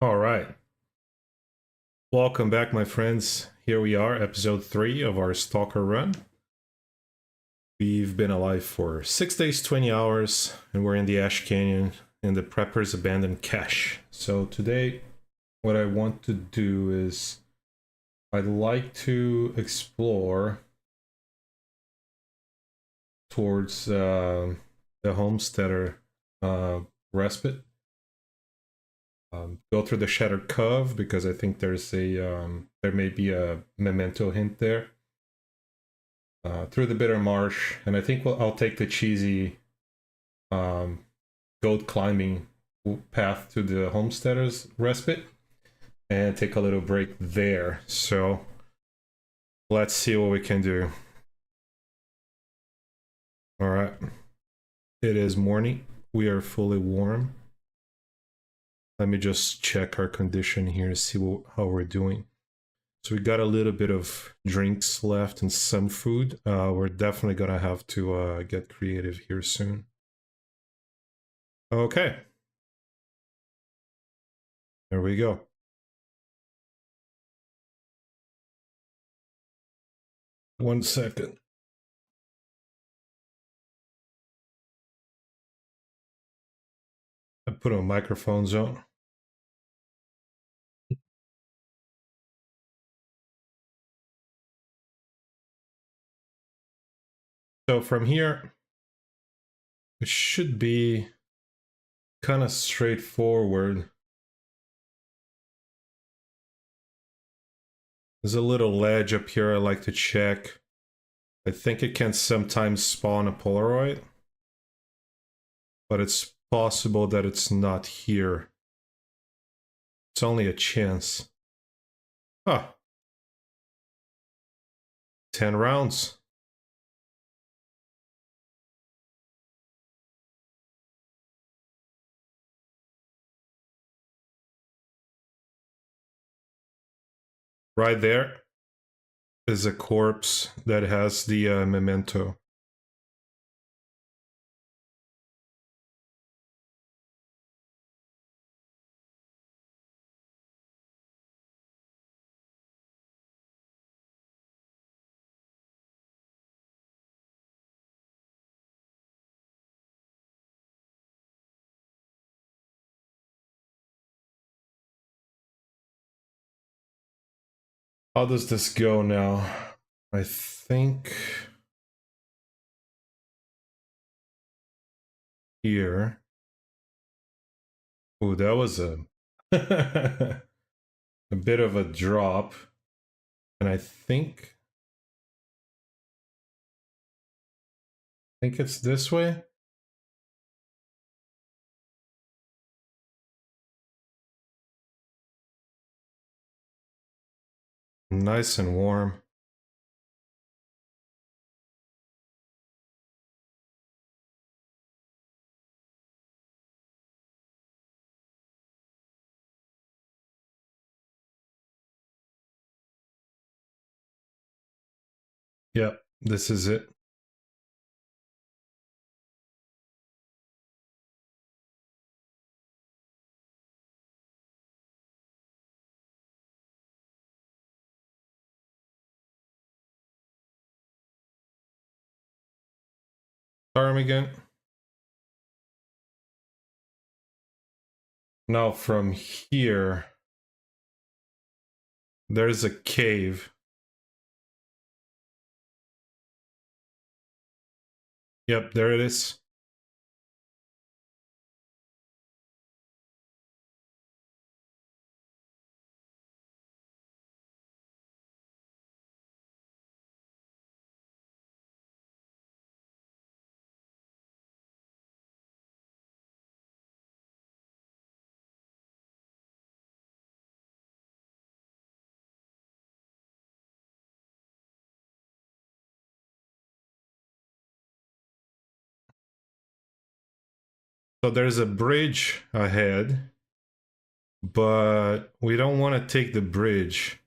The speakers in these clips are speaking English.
All right. Welcome back, my friends. Here we are, episode 3 of our Stalker run. We've been alive for 6 days, 20 hours, and we're in the Ash Canyon in the Prepper's abandoned cache. So today, what I want to do is I'd like to explore towards the Homesteader respite. Go through the Shattered Cove because I think there's there may be a memento hint there. Through the Bitter Marsh, and I think I'll take the cheesy goat climbing path to the Homesteader's respite and take a little break there. So let's see what we can do. All right. It is morning. We are fully warm. Let me just check our condition here to see how we're doing. So we got a little bit of drinks left and some food. We're definitely gonna have to get creative here soon. Okay. There we go. One second. I put on microphones on. So from here, it should be kind of straightforward. There's a little ledge up here I like to check. I think it can sometimes spawn a Polaroid, but it's possible that it's not here. It's only a chance. Ah, 10 rounds. Right there is a corpse that has the memento. How does this go now? I think here. Oh, that was a a bit of a drop. And I think it's this way. Nice and warm. Yep, this is it. Arm again. Now from here, there's a cave. Yep, there it is. So there's a bridge ahead, but we don't want to take the bridge.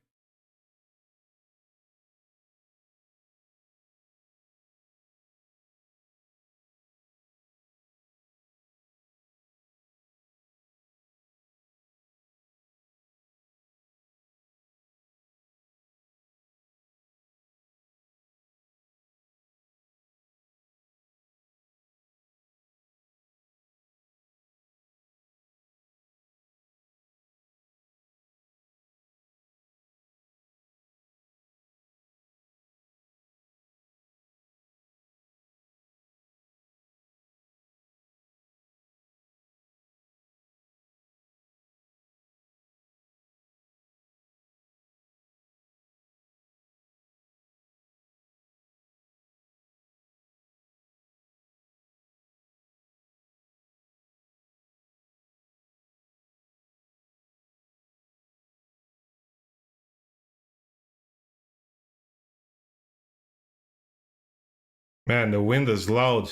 Man, the wind is loud.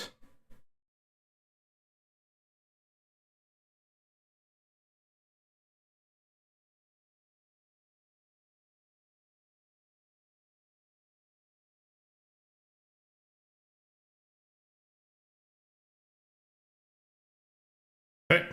Hey.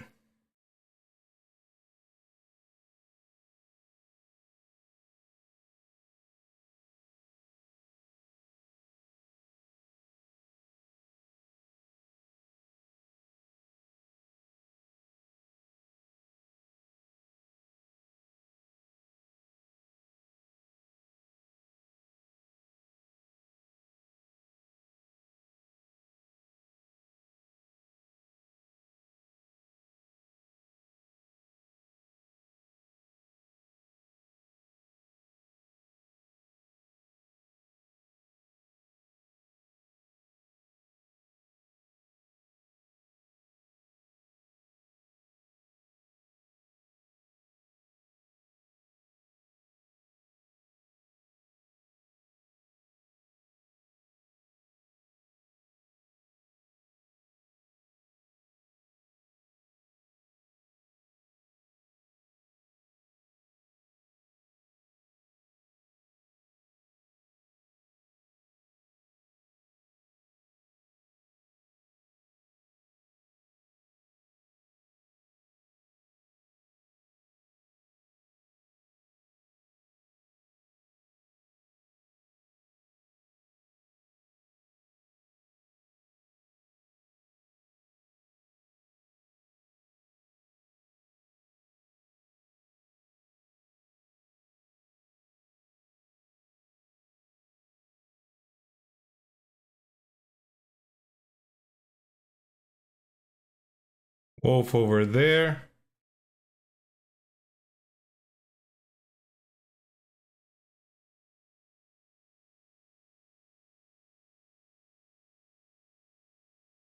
Wolf over there.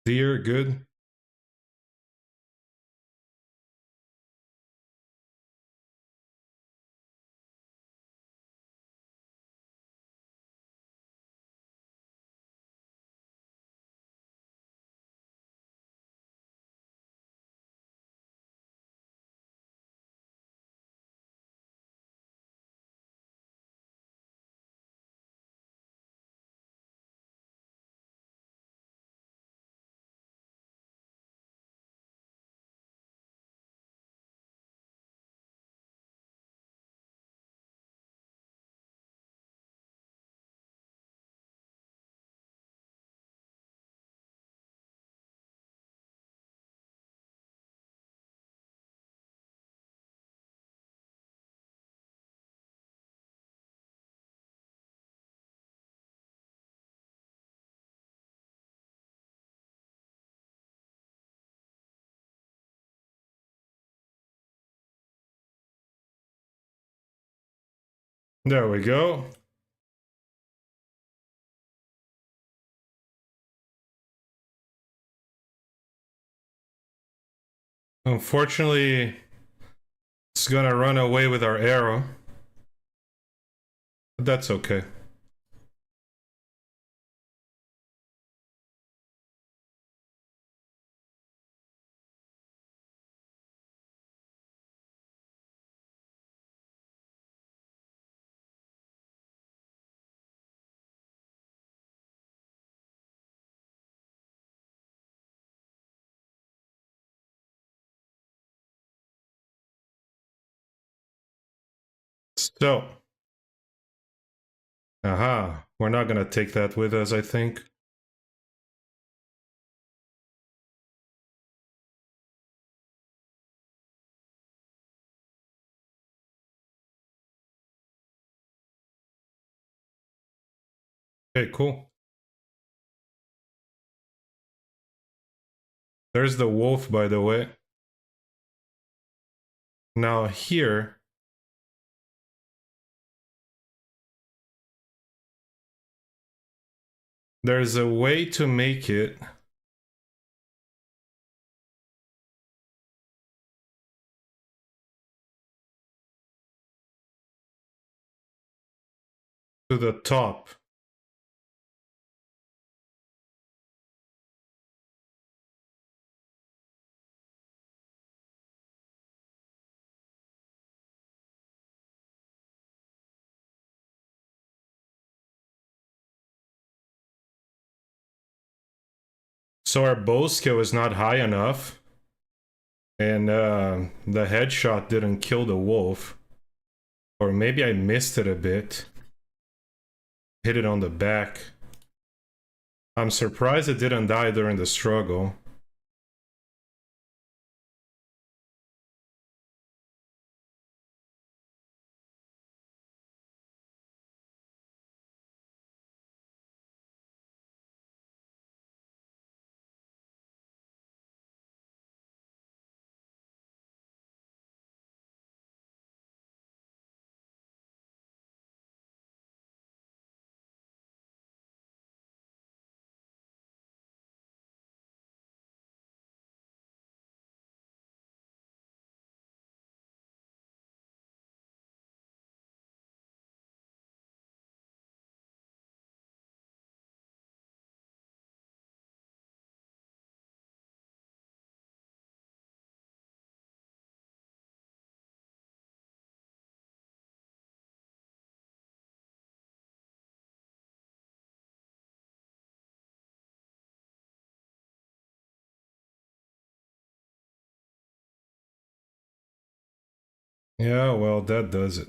Deer, good. There we go. Unfortunately, it's gonna run away with our arrow. But that's okay. So, aha, we're not gonna take that with us, I think. Okay, cool. There's the wolf, by the way. Now here, there's a way to make it to the top. So our bow skill is not high enough, and the headshot didn't kill the wolf. Or maybe I missed it a bit. Hit it on the back. I'm surprised it didn't die during the struggle. Yeah, well, that does it.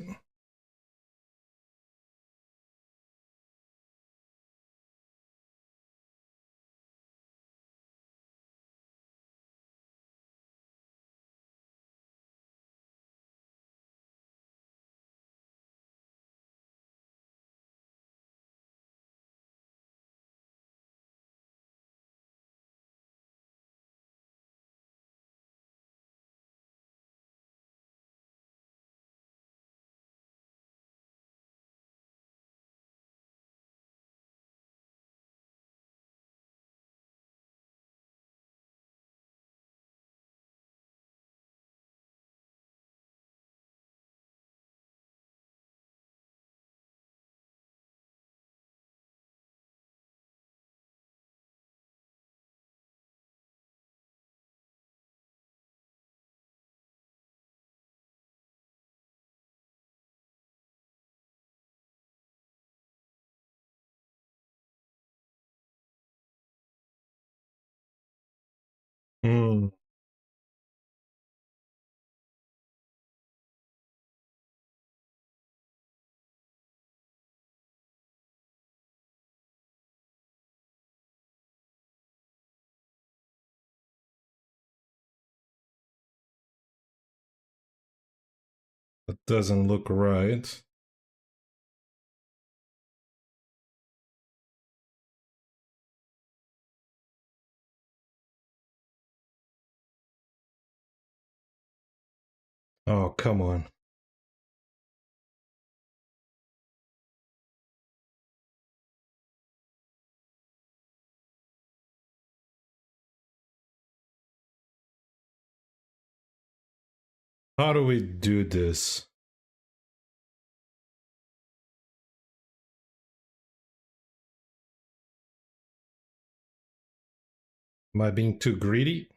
Hmm. That doesn't look right. Oh, come on. How do we do this? Am I being too greedy?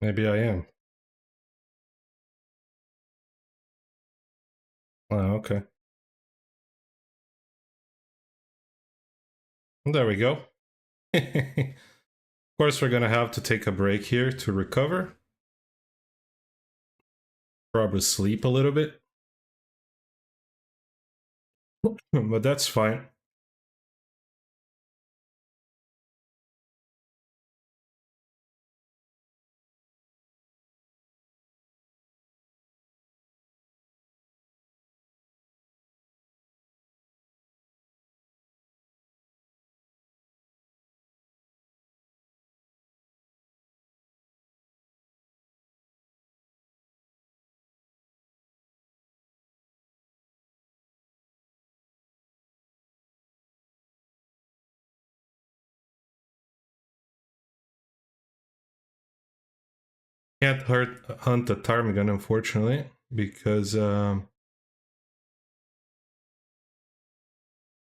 Maybe I am. Oh, okay. There we go. Of course, we're gonna have to take a break here to recover. Probably sleep a little bit. But that's fine. Can't hunt the ptarmigan, unfortunately, because our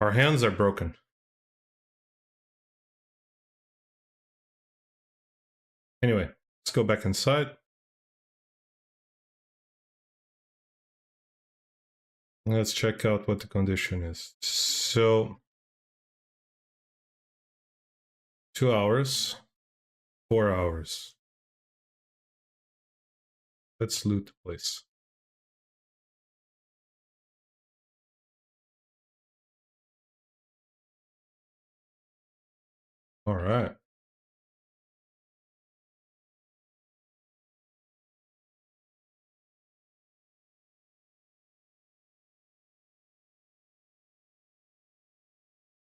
hands are broken. Anyway, let's go back inside. Let's check out what the condition is. So 2 hours, 4 hours. Let's loot the place. All right.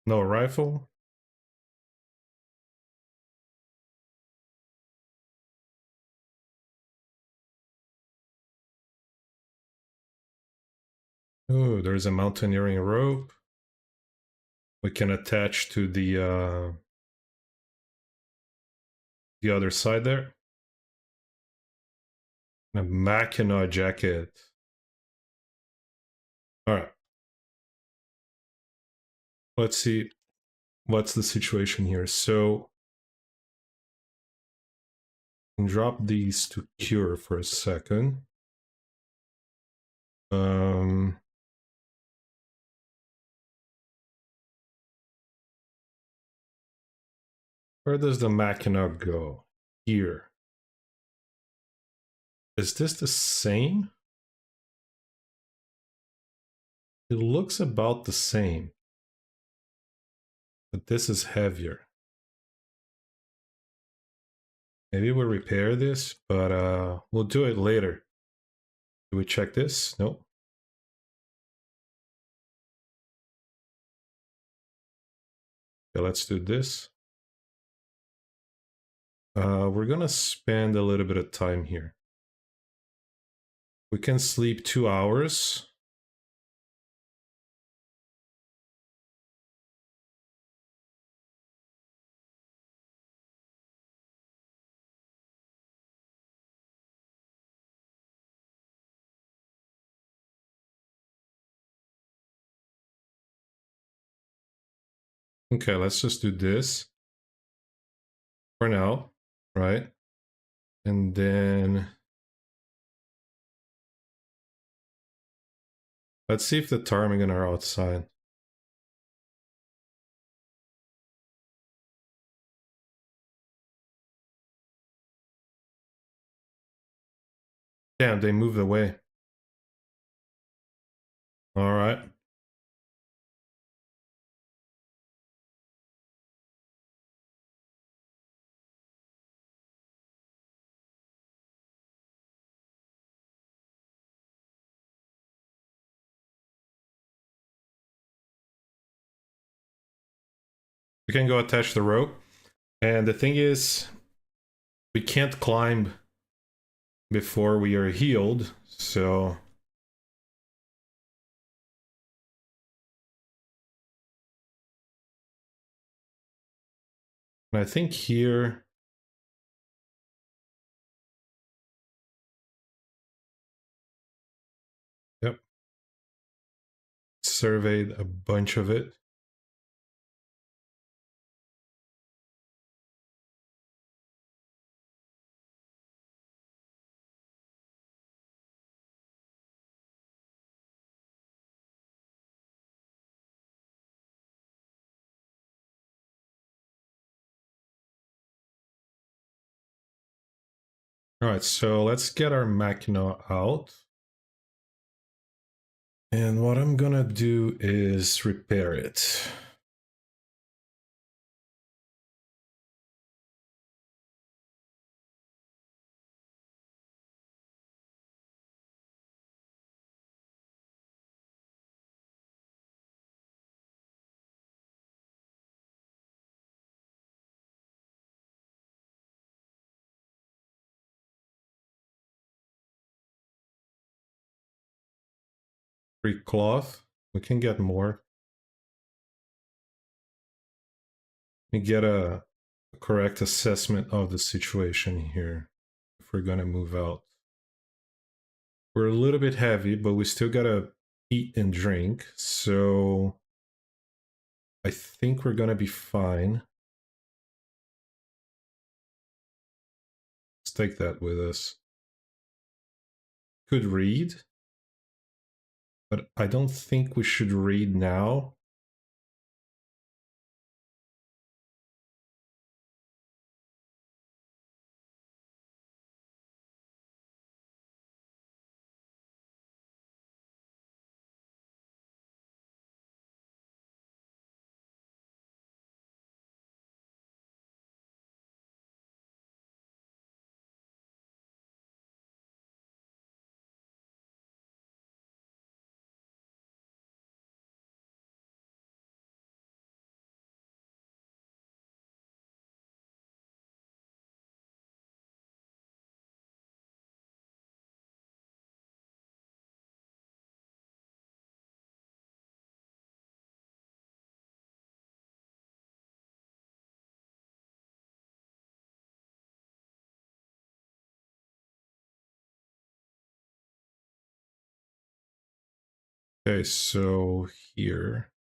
No rifle. Oh, there's a mountaineering rope. We can attach to the other side there. A Mackinac jacket. All right. Let's see what's the situation here. So drop these to cure for a second. Where does the Mackinac go? Here. Is this the same? It looks about the same. But this is heavier. Maybe we'll repair this, but we'll do it later. Do we check this? Nope. Okay, let's do this. We're gonna spend a little bit of time here. We can sleep 2 hours. Okay, let's just do this for now, right? And then let's see if the ptarmigan are outside. Damn, they moved away. All right. We can go attach the rope. And the thing is, we can't climb before we are healed, so I think here yep, surveyed a bunch of it. All right, so let's get our Machina out. And what I'm gonna do is repair it. Free cloth. We can get more. We get a correct assessment of the situation here if we're gonna move out. We're a little bit heavy, but we still gotta eat and drink, so I think we're gonna be fine. Let's take that with us. Could read, but I don't think we should read now. Okay, so here.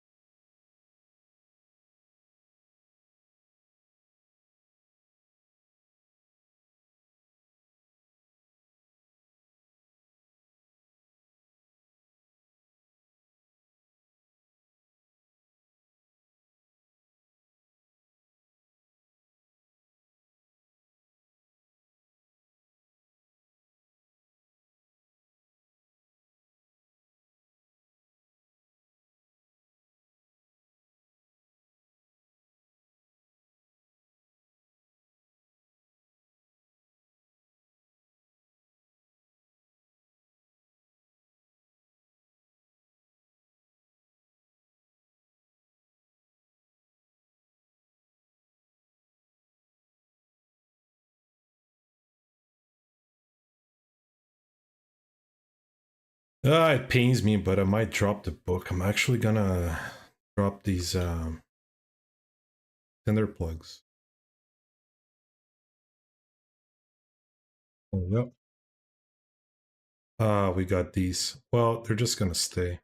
It pains me, but I might drop the book. I'm actually gonna drop these tinder plugs. Oh, yep. We got these. Well, they're just gonna stay.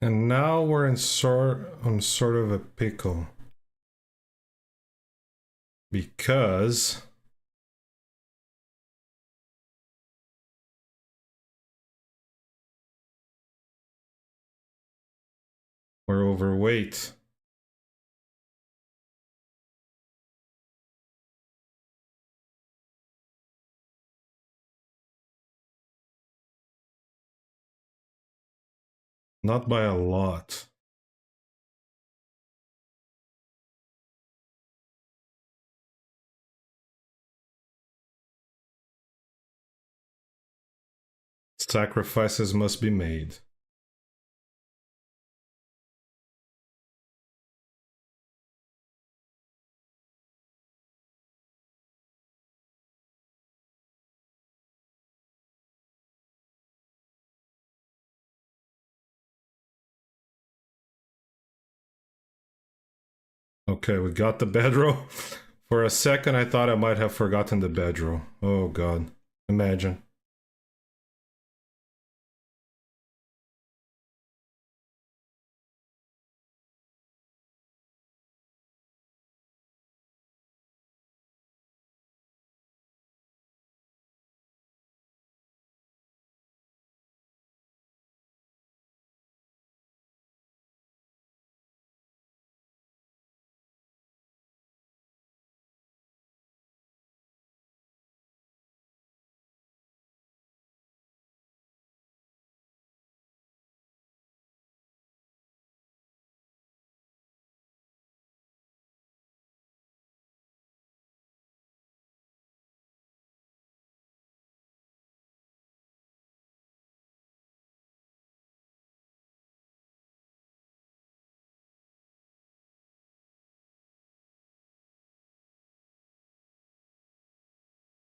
And now we're in sort of a pickle. Because we're overweight. Not by a lot. Sacrifices must be made. Okay, we got the bedroll. For a second, I thought I might have forgotten the bedroll. Oh god. Imagine.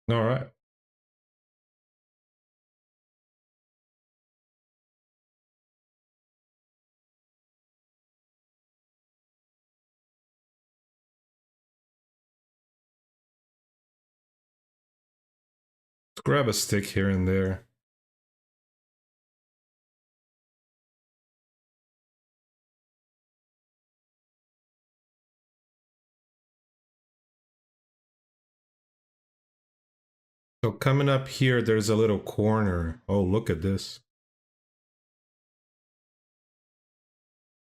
All right. Let's grab a stick here and there. So coming up here, there's a little corner. Oh, look at this.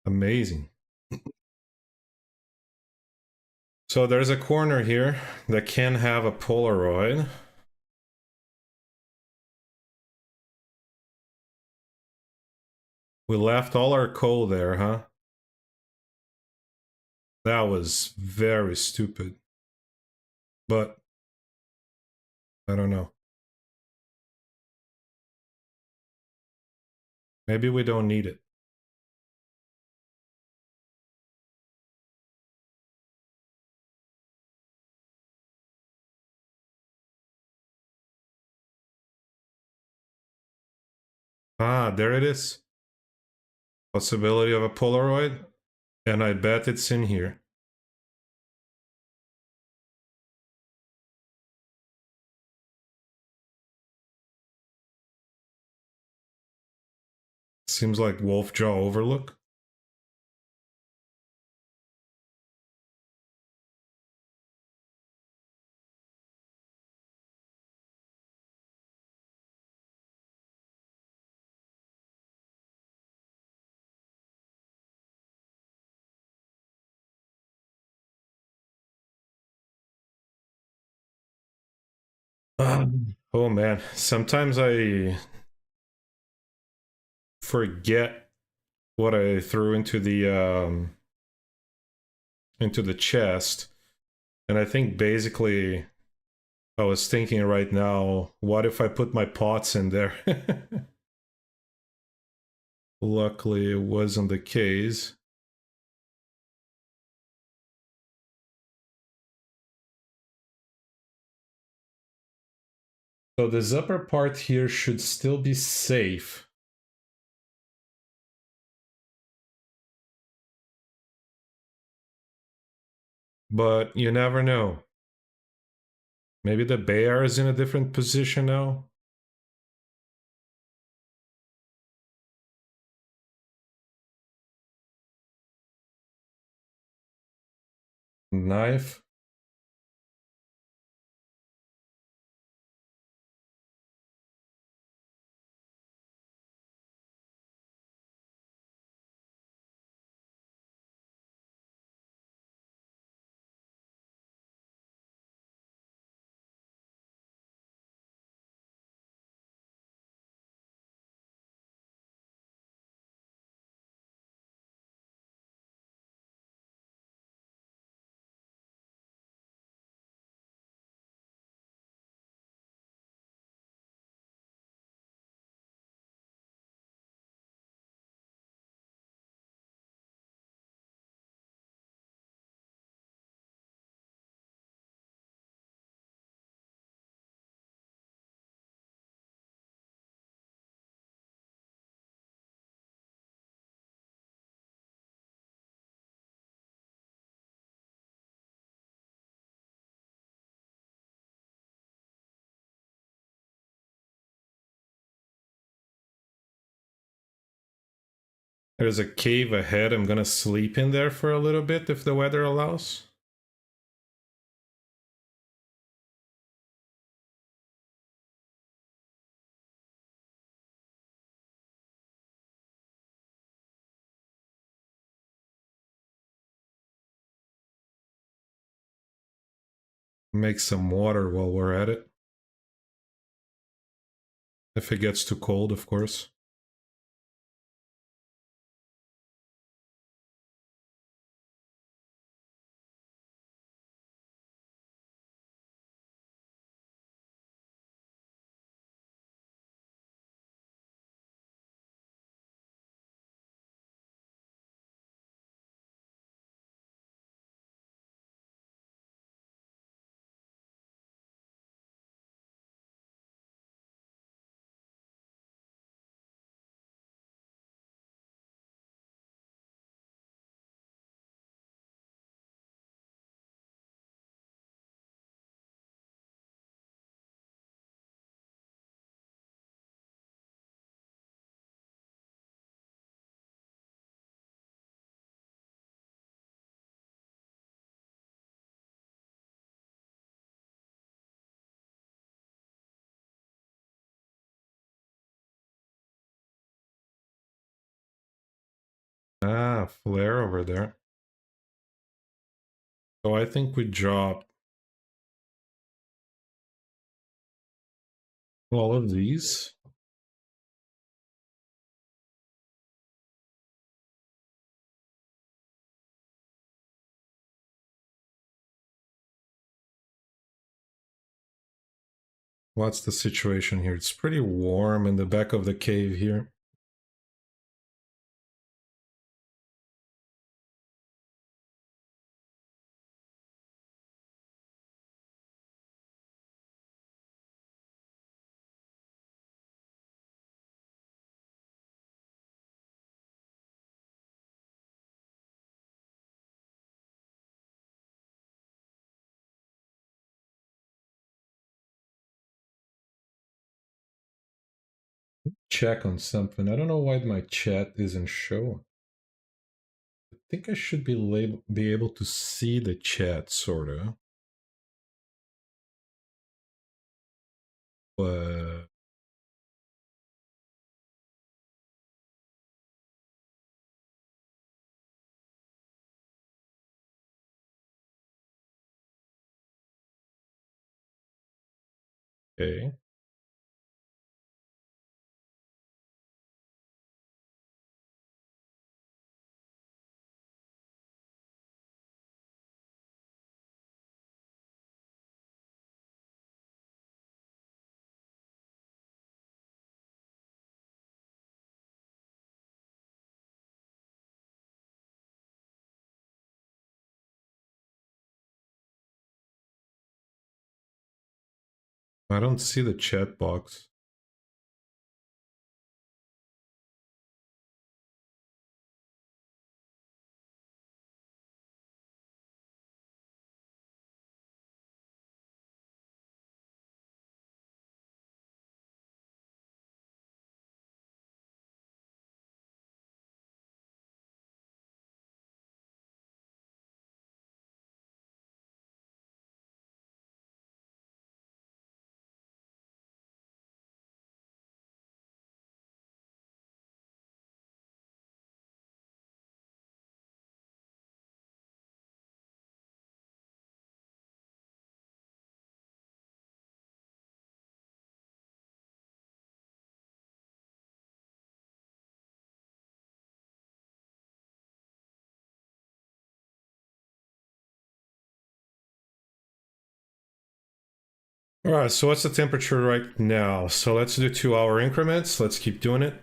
Amazing. So there's a corner here that can have a Polaroid. We left all our coal there, huh? That was very stupid. But I don't know. Maybe we don't need it. Ah, there it is. Possibility of a Polaroid. And I bet it's in here. Seems like Wolfjaw Overlook. Oh man, sometimes I forget what I threw into the chest, and I think basically I was thinking right now, what if I put my pots in there? Luckily, it wasn't the case. So this upper part here should still be safe. But you never know. Maybe the bear is in a different position now. Knife. There's a cave ahead. I'm gonna sleep in there for a little bit if the weather allows. Make some water while we're at it. If it gets too cold, of course. flare over there. So I think we drop all of these. What's the situation here? It's pretty warm in the back of the cave here. Check on something. I don't know why my chat isn't showing. I think I should be able to see the chat, sorta. But okay. I don't see the chat box. All right, so what's the temperature right now? So let's do 2-hour increments. Let's keep doing it.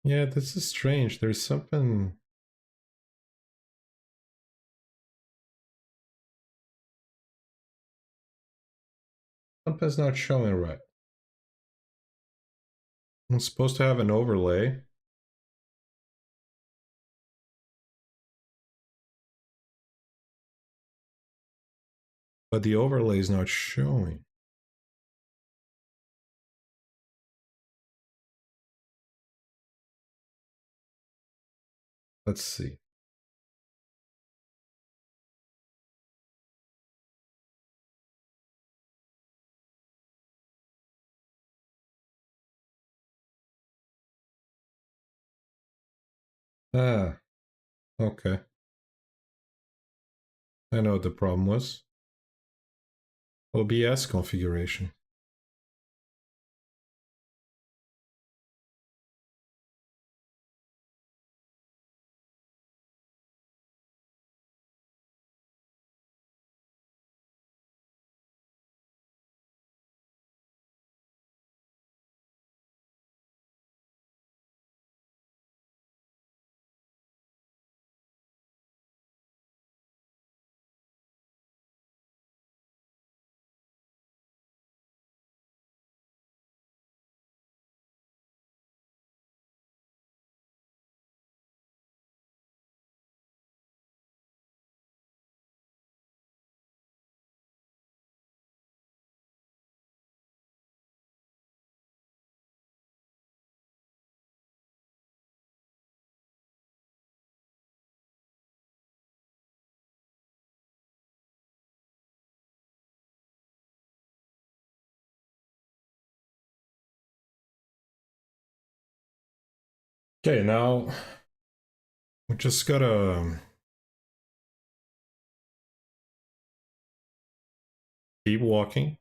Yeah, this is strange. There's something. Something's not showing right. I'm supposed to have an overlay. But the overlay is not showing. Let's see. Ah, okay. I know what the problem was. OBS configuration. Okay, now we just gotta keep walking.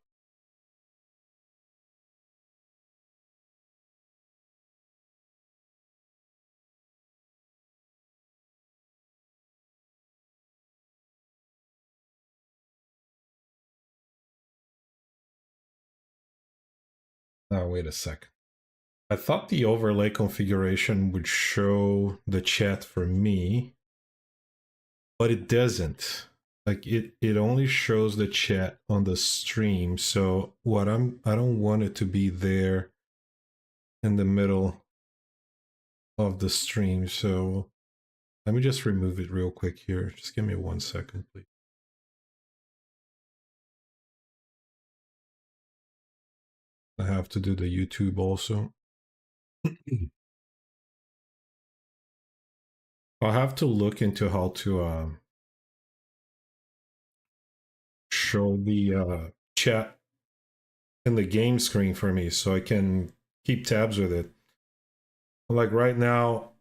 Now, wait a second. I thought the overlay configuration would show the chat for me, but it doesn't. Like it only shows the chat on the stream. So I don't want it to be there in the middle of the stream. So let me just remove it real quick here. Just give me 1 second, please. I have to do the YouTube also. I'll have to look into how to show the chat in the game screen for me so I can keep tabs with it. Like right now,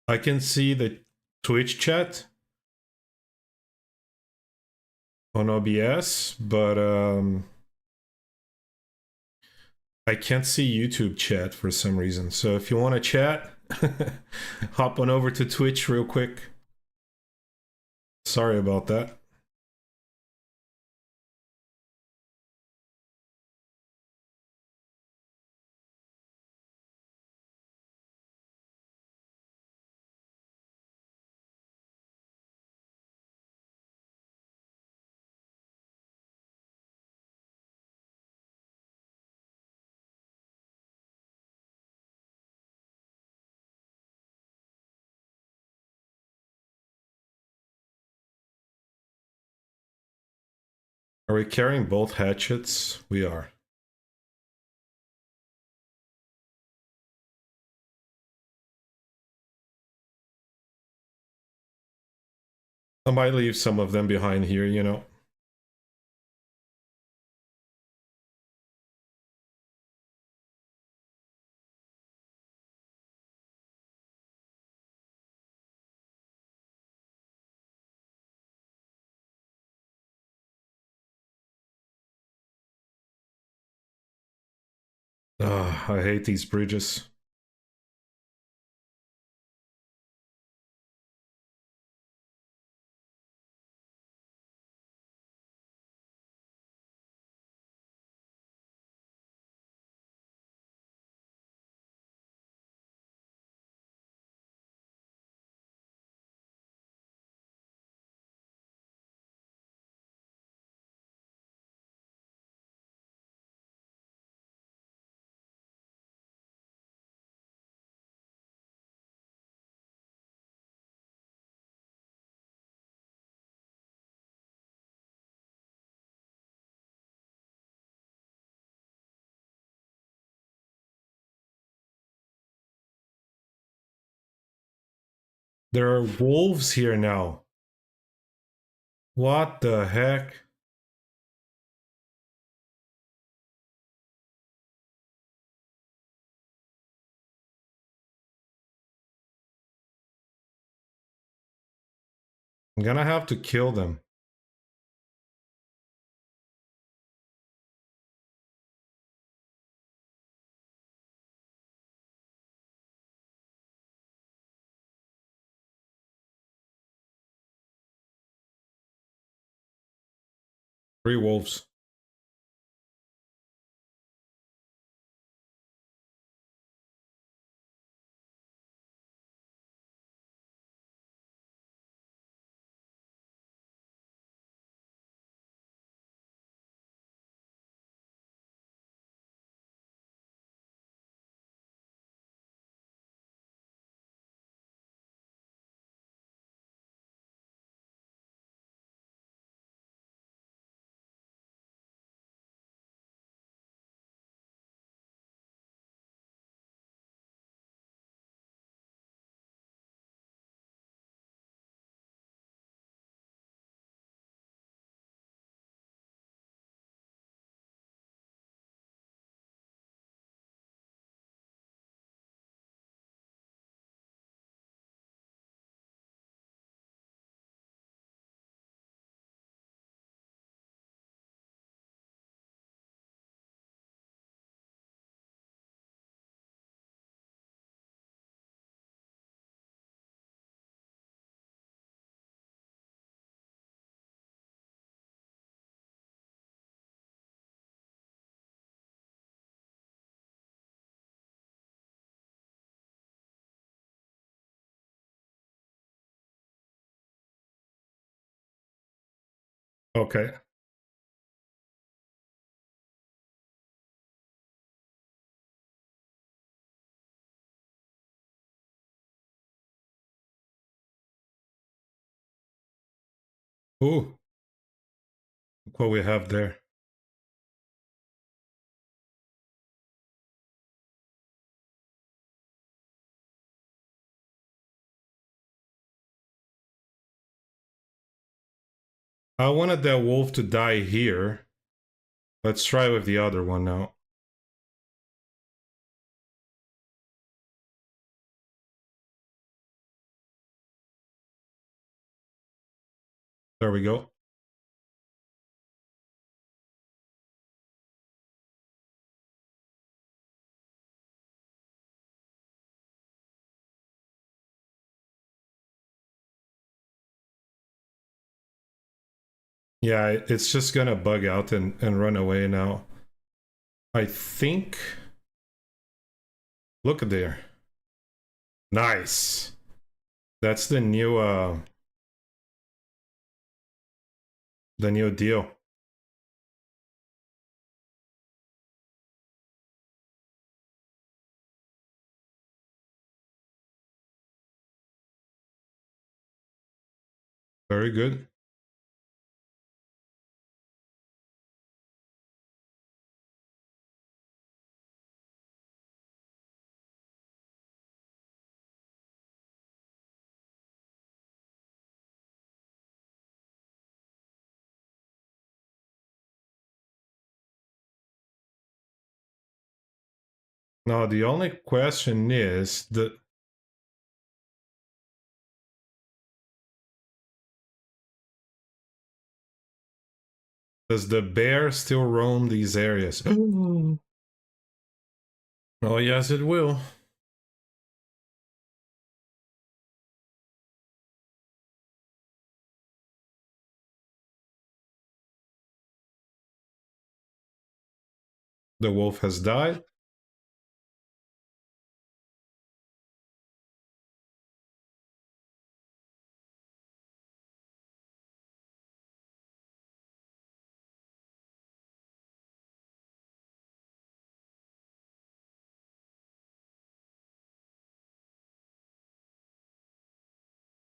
I can see the Twitch chat on OBS, but I can't see YouTube chat for some reason. So if you want to chat, hop on over to Twitch real quick. Sorry about that. Are we carrying both hatchets? We are. I might leave some of them behind here, you know. I hate these bridges. There are wolves here now. What the heck? I'm gonna have to kill them. Three wolves. Okay. Ooh, look what we have there. I wanted that wolf to die here. Let's try with the other one now. There we go. Yeah, it's just gonna bug out and run away now. I think. Look at there. Nice. That's the new deal. Very good. Now the only question is does the bear still roam these areas? Oh yes, it will. The wolf has died.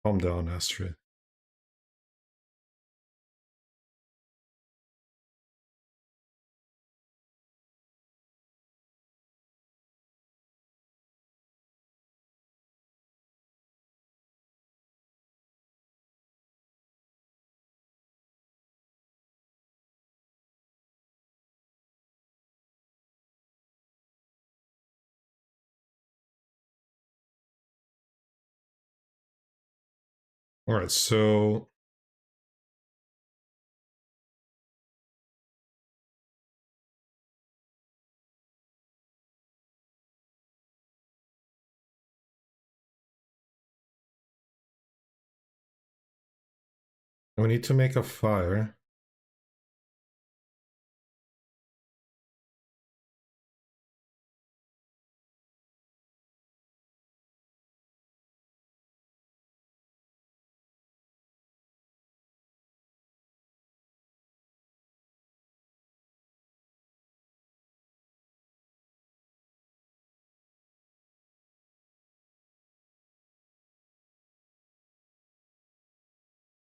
Calm down, Astrid. All right, so we need to make a fire.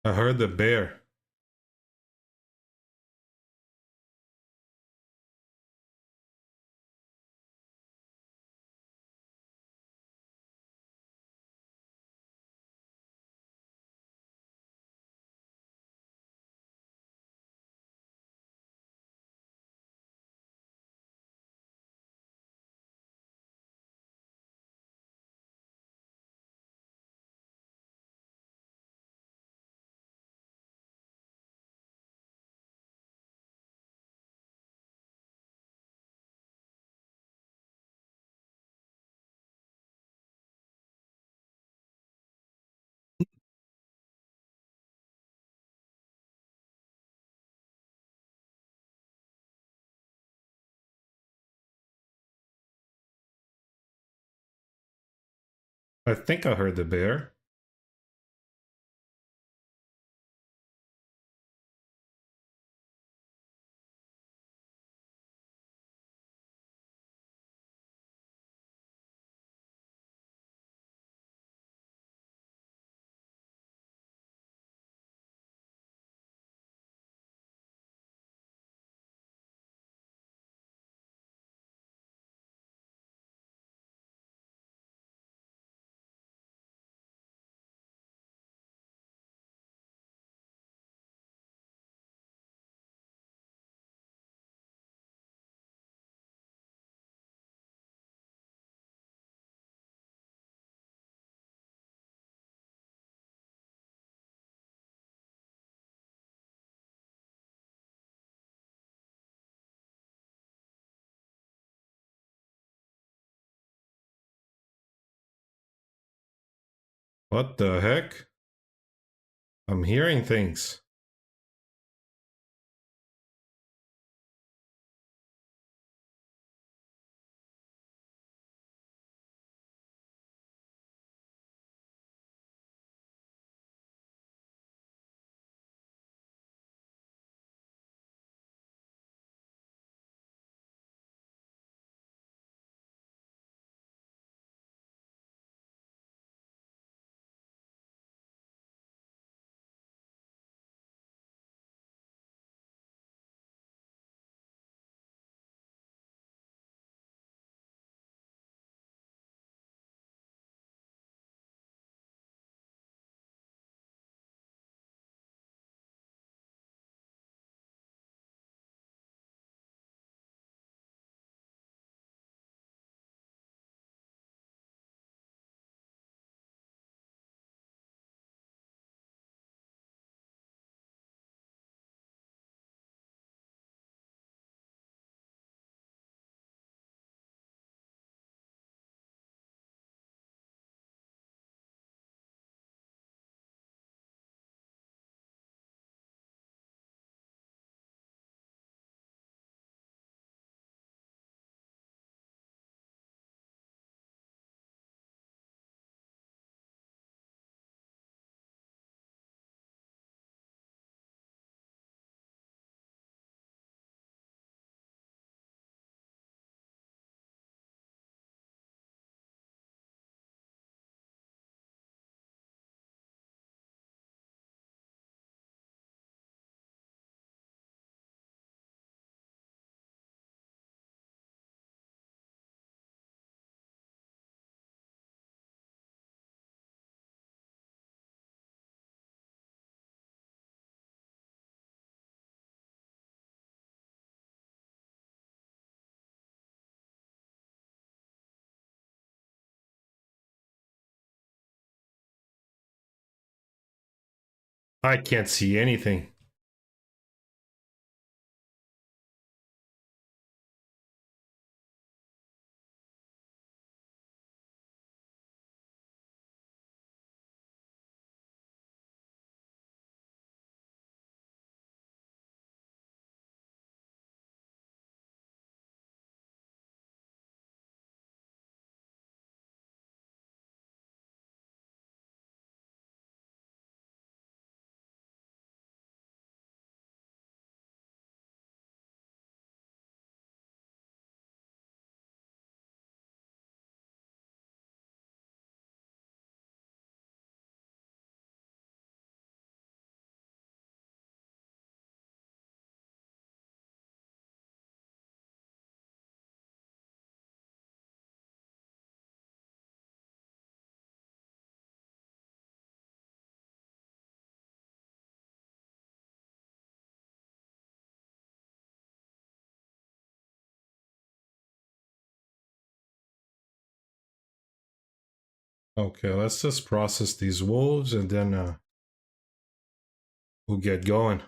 I heard the bear. I think I heard the bear. What the heck? I'm hearing things. I can't see anything. Okay, let's just process these wolves and then we'll get going.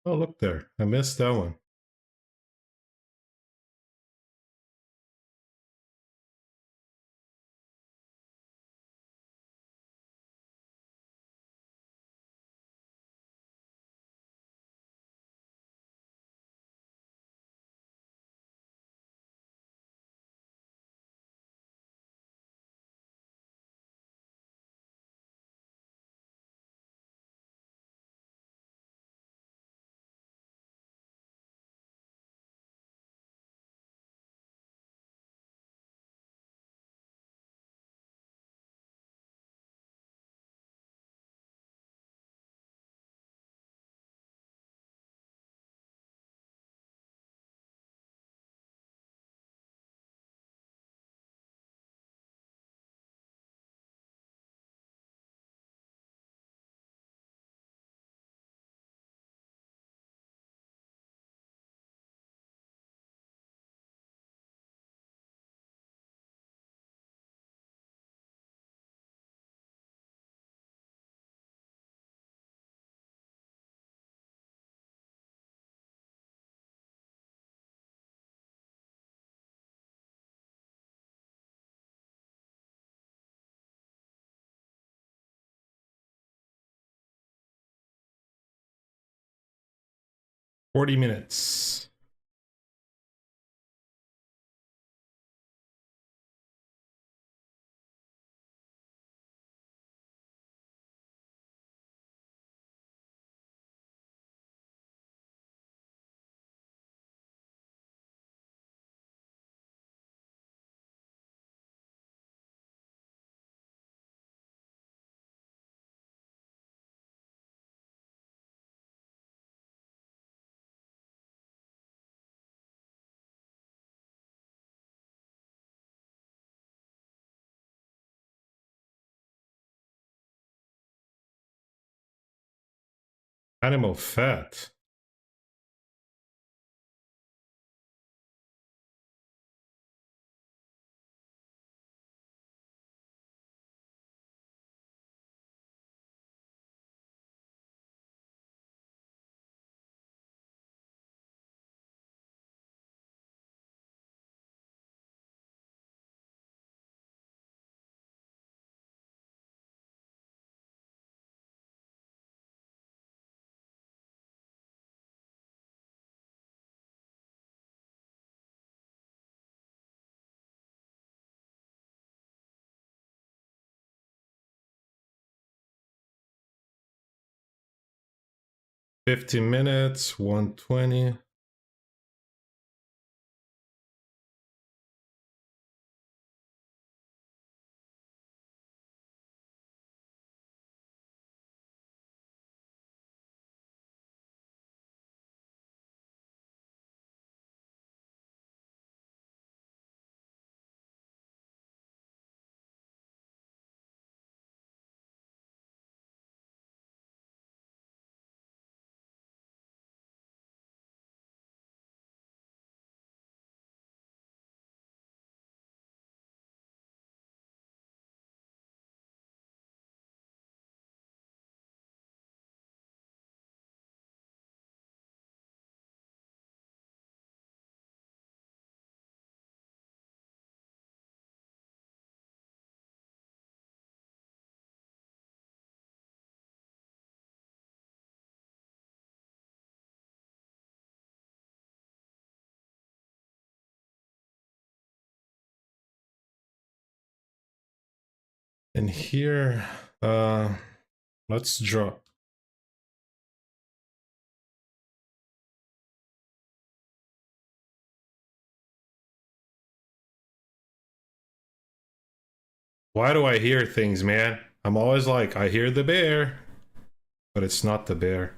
Oh, look there. I missed that one. 40 minutes. Animal fat. $50, 120. And here, let's draw. Why do I hear things, man? I'm always like, I hear the bear, but it's not the bear.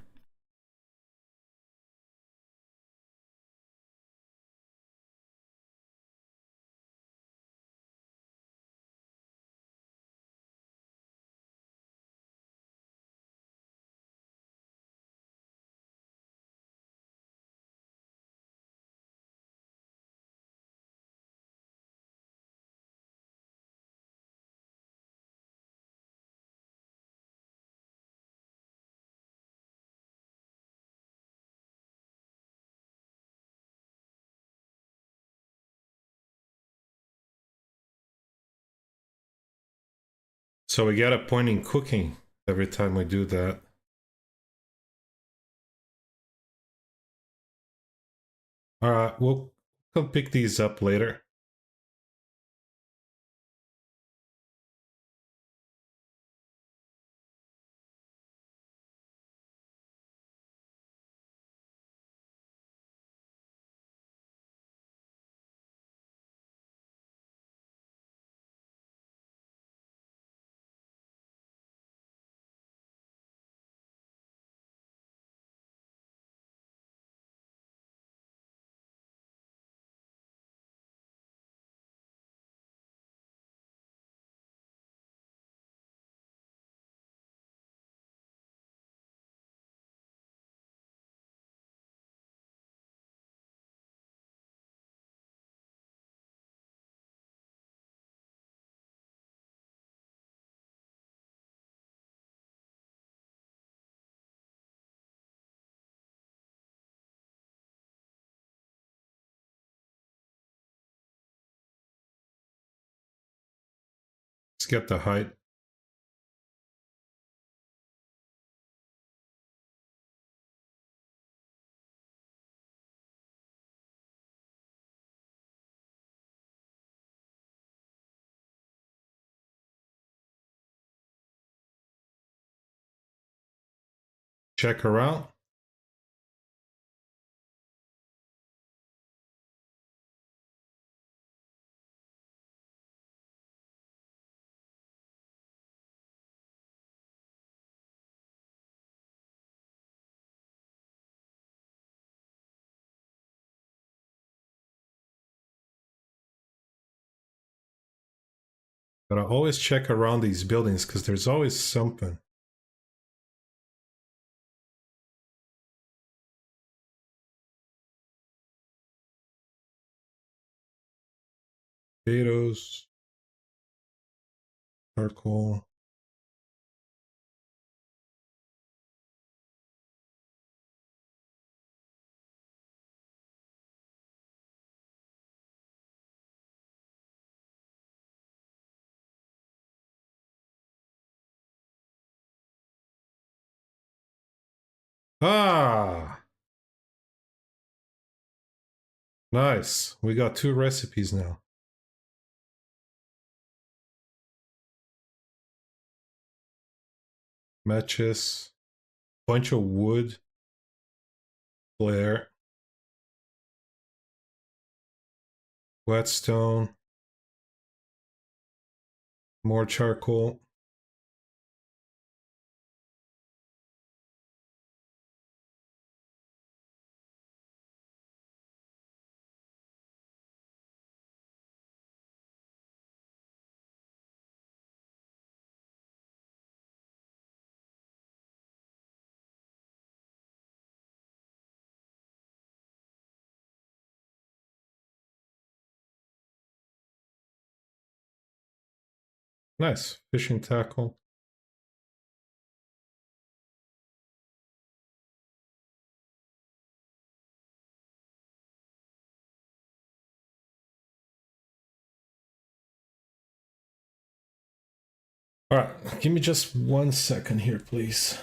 So we get a point in cooking every time we do that. All right, we'll come pick these up later. Let's get the height. check around. But I always check around these buildings because there's always something. Potatoes, charcoal. Ah, nice. We got 2 recipes now. Matches, bunch of wood, flare, whetstone, more charcoal. Nice. Fishing tackle. All right, give me just 1 second here, please.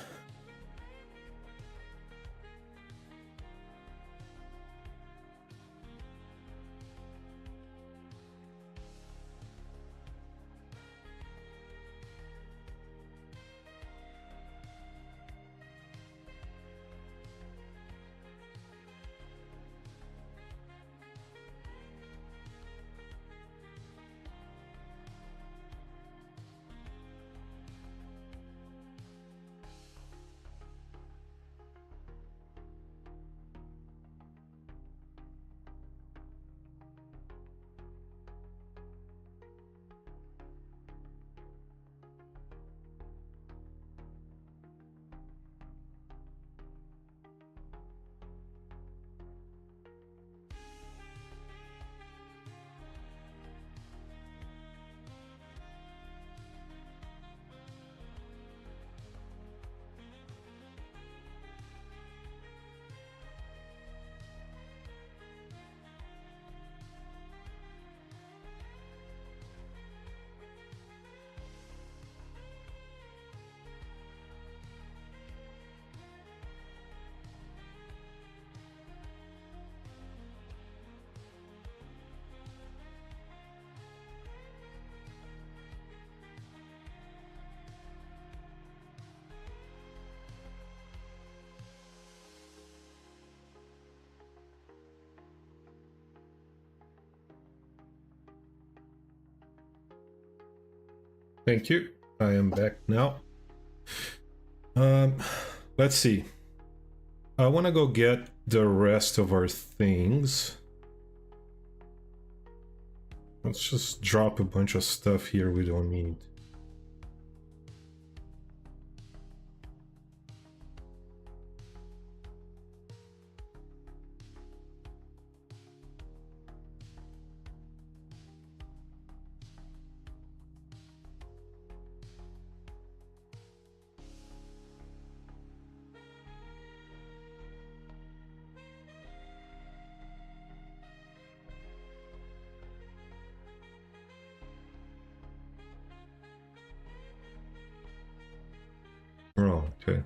Thank you. I am back now. Um, let's see. I want to go get the rest of our things. Let's just drop a bunch of stuff here we don't need. Oh, okay.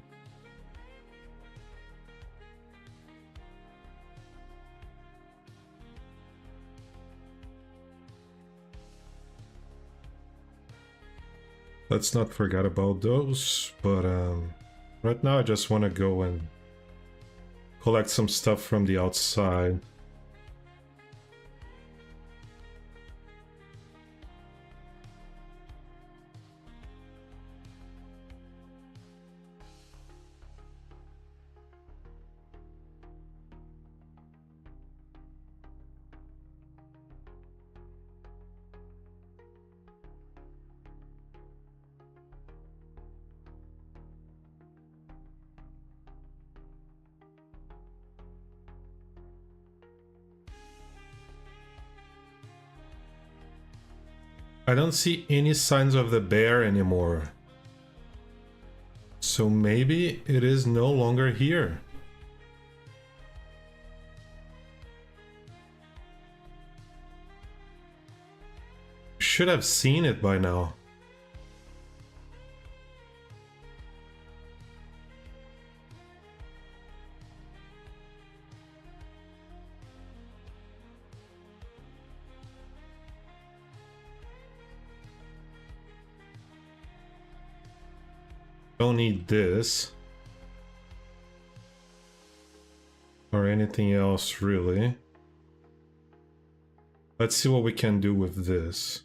Let's not forget about those, but Right now I just want to go and collect some stuff from the outside. I don't see any signs of the bear anymore. So maybe it is no longer here. Should have seen it by now. Don't need this. Or anything else, really. Let's see what we can do with this.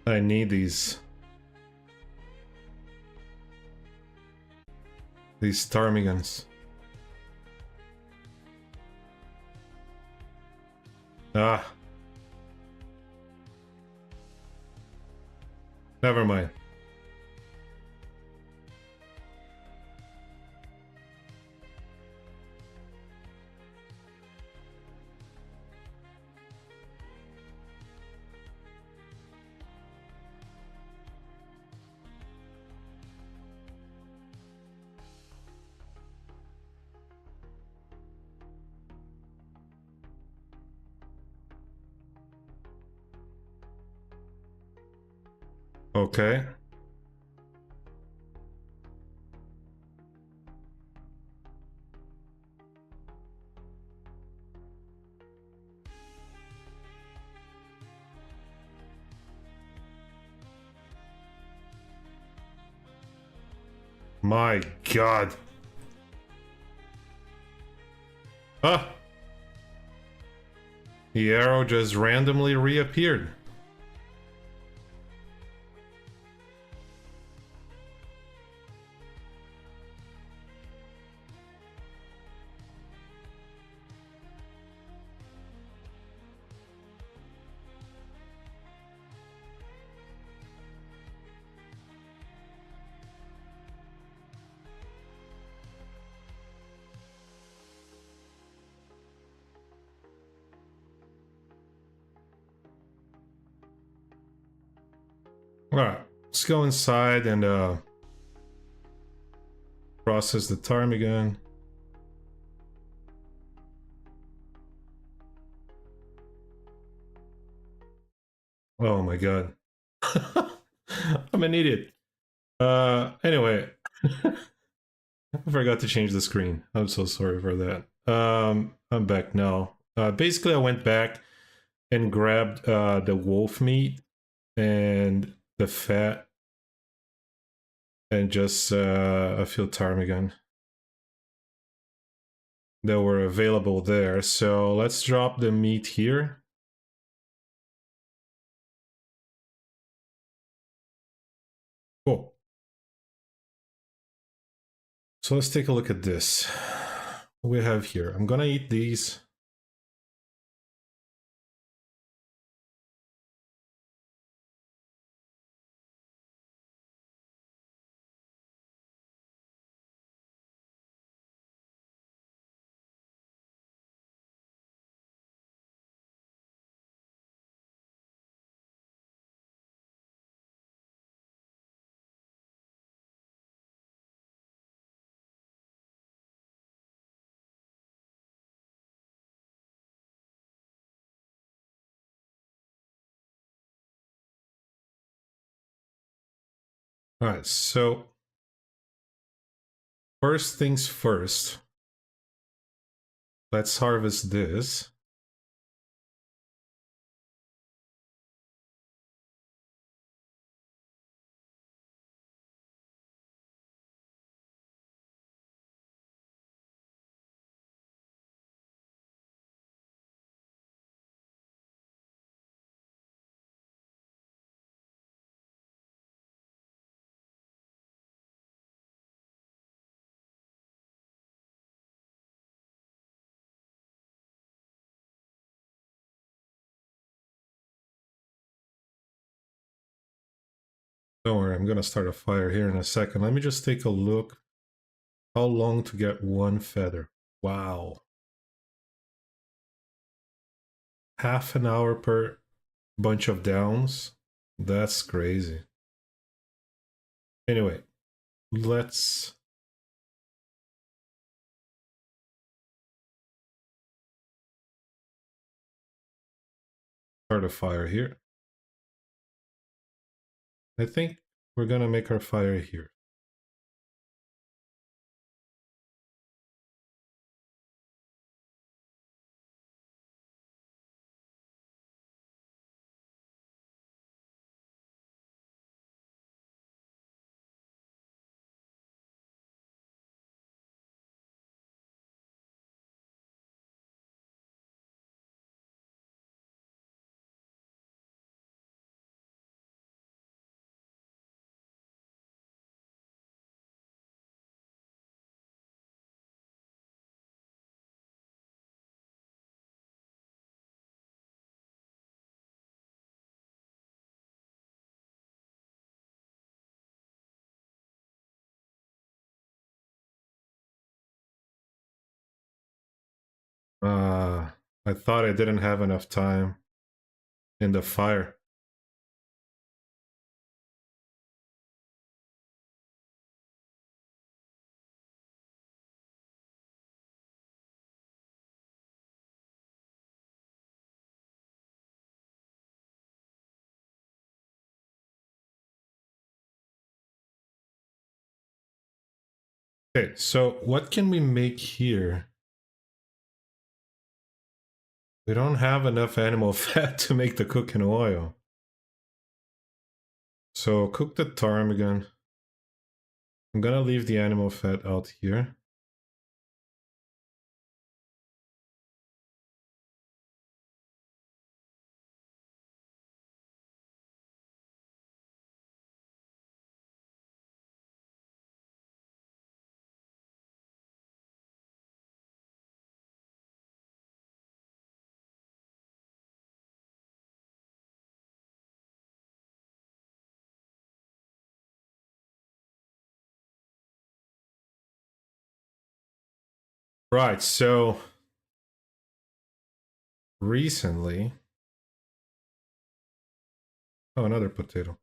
I need these ptarmigans. Ah. Never mind. Okay. My God. Ah! The arrow just randomly reappeared. Alright, let's go inside and process the ptarmigan. Oh my God. I'm an idiot. Anyway. I forgot to change the screen. I'm so sorry for that. I'm back now. Basically, I went back and grabbed the wolf meat and the fat and just a few ptarmigan that were available there. So let's drop the meat here. Cool. So let's take a look at this. What we have here. I'm gonna eat these. All right, so first things first, let's harvest this. Don't worry, I'm gonna start a fire here in a second. Let me just take a look. How long to get one feather? Wow. Half an hour per bunch of downs? That's crazy. Anyway, let's start a fire here. I think we're gonna make our fire here. Uh, I thought I didn't have enough time in the fire. Okay, so what can we make here? We don't have enough animal fat to make the cooking oil. So cook the ptarmigan. I'm gonna leave the animal fat out here. Right, so recently... Oh, another potato.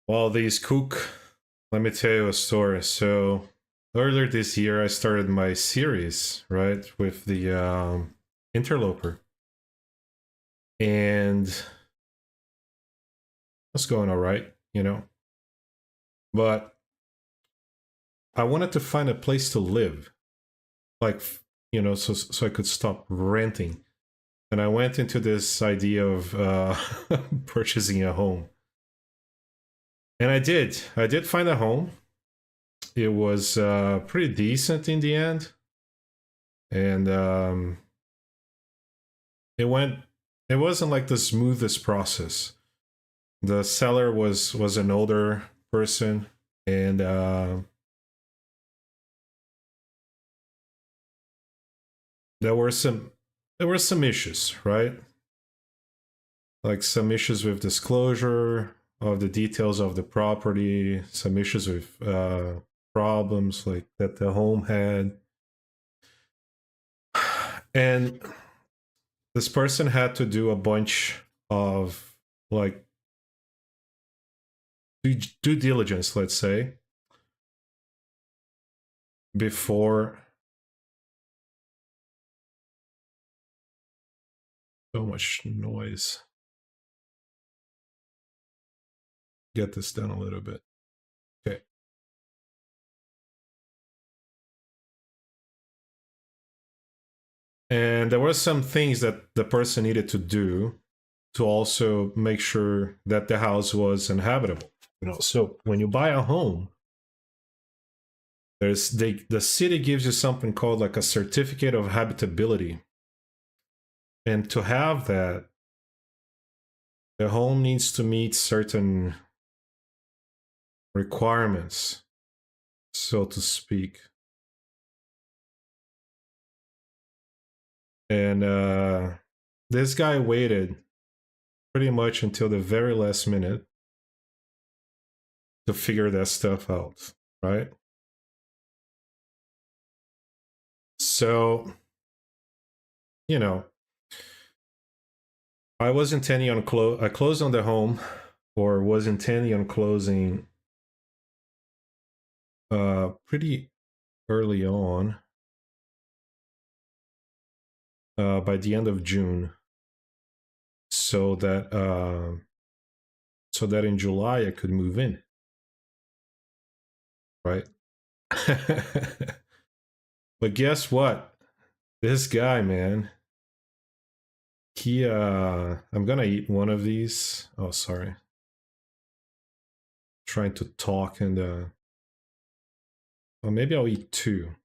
While these cook, let me tell you a story. So earlier this year, I started my series, right, with the interloper. And it's going all right, you know. But I wanted to find a place to live, like, you know, so I could stop renting. And I went into this idea of purchasing a home. And I did. I did find a home. It was pretty decent in the end. And it went, it wasn't like the smoothest process. The seller was an older person, and there were some issues, right? Like some issues with disclosure of the details of the property, some issues with problems like that the home had. And this person had to do a bunch of like due diligence, let's say, before... So much noise. get this down a little bit. Okay. And there were some things that the person needed to do to also make sure that the house was inhabitable. So when you buy a home, the city gives you something called like a certificate of habitability. And to have that, the home needs to meet certain requirements, so to speak. And this guy waited pretty much until the very last minute to figure that stuff out, right? So, I was intending on I closed on the home, or was intending on closing pretty early on, by the end of June, so that in July I could move in, right? But guess what? This guy, man, he I'm gonna eat one of these. Oh, sorry. Trying to talk and well, maybe I'll eat two.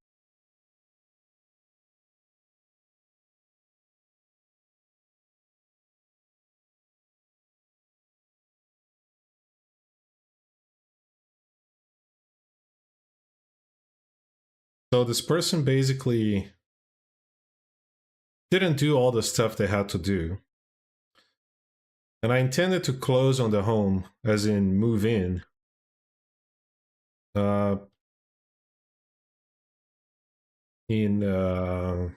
So this person basically didn't do all the stuff they had to do. And I intended to close on the home, as in move in, in the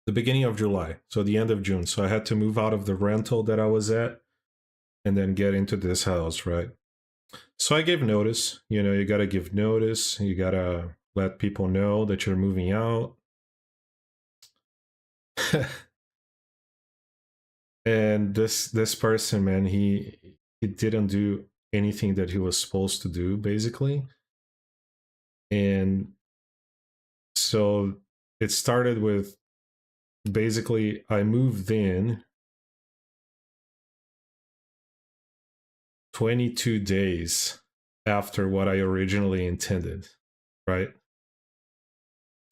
beginning of July, so the end of June. So I had to move out of the rental that I was at and then get into this house, right? So I gave notice. You got to give notice. You got to let people know that you're moving out. And this person, man, he didn't do anything that he was supposed to do, basically. And so it started with, basically, I moved in 22 days after what I originally intended, right?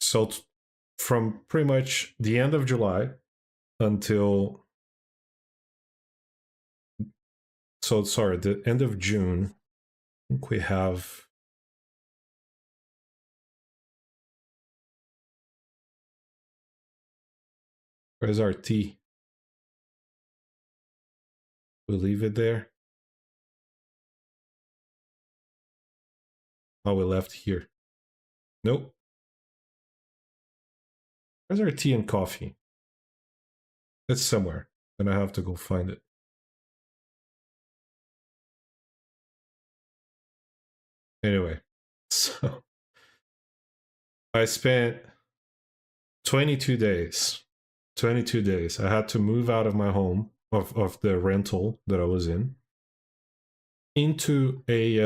So from pretty much the end of July until, so sorry, the end of June, I think we have, where's our tea? We'll leave it there. Oh, we left here. Nope. Where's our tea and coffee? It's somewhere, and I have to go find it. Anyway, so I spent 22 days. 22 days. I had to move out of my home, of the rental that I was in, into a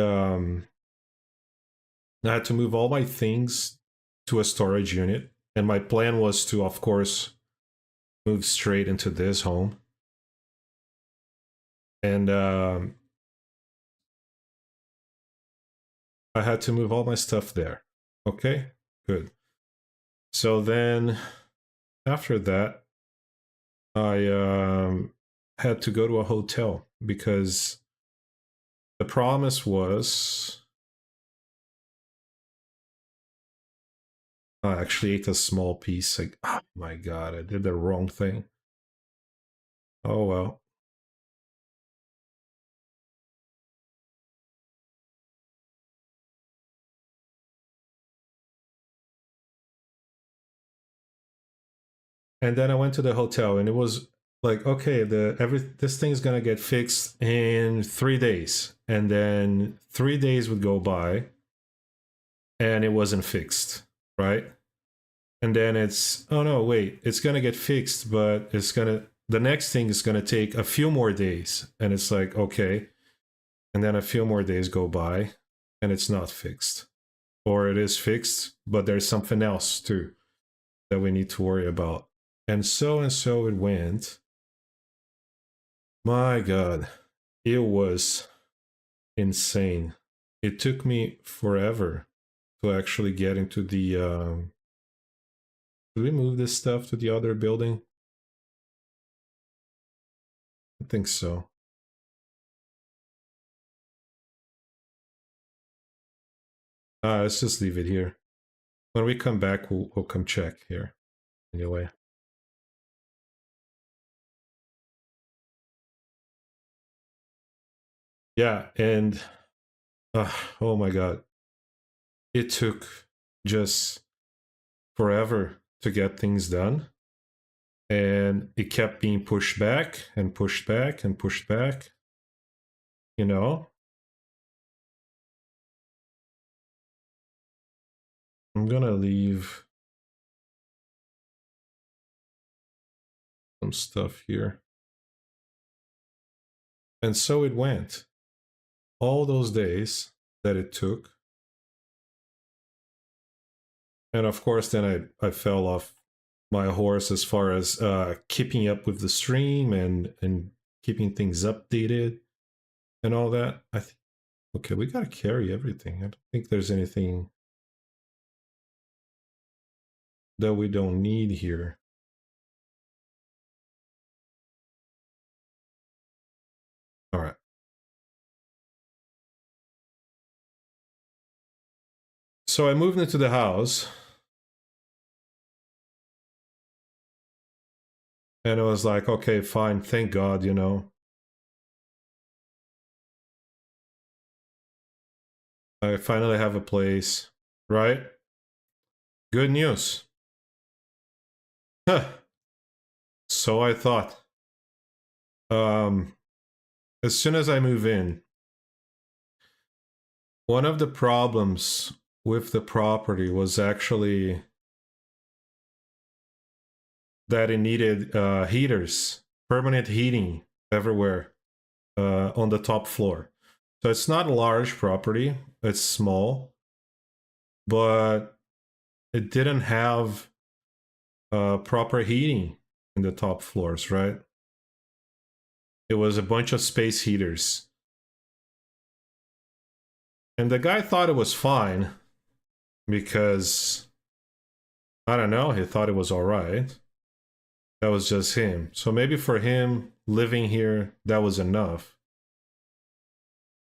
I had to move all my things to a storage unit, and my plan was to, of course, move straight into this home. And I had to move all my stuff there. Okay, good. So then after that, I had to go to a hotel because the promise was, I actually ate a small piece. Like, oh my god, I did the wrong thing. Oh well. And then I went to the hotel, and it was like, okay, this thing is gonna get fixed in 3 days, and then 3 days would go by, and it wasn't fixed, right? And then it's, oh no, wait, it's gonna get fixed, but the next thing is gonna take a few more days, and it's like, okay. and then a few more days go by and it's not fixed, or it is fixed but there's something else too that we need to worry about. And so it went. My god, it was insane. It took me forever to actually get into the did we move this stuff to the other building? I think so. Let's just leave it here. When we come back, we'll come check here. Anyway. Yeah, and oh my god. It took just forever to get things done. And it kept being pushed back and pushed back and pushed back. You know? I'm gonna leave some stuff here. And so it went. All those days that it took. And of course, then I fell off my horse as far as keeping up with the stream and keeping things updated and all that. Okay, we gotta carry everything. I don't think there's anything that we don't need here. All right. So I moved into the house. And it was like, okay, fine, thank God, you know. I finally have a place, right? Good news. Huh. So I thought. Um, as soon as I move in, one of the problems with the property was actually that it needed heaters, permanent heating everywhere on the top floor. So it's not a large property, it's small, but it didn't have proper heating in the top floors, right? It was a bunch of space heaters. And the guy thought it was fine because, I don't know, he thought it was alright. That was just him. So maybe for him, living here, that was enough.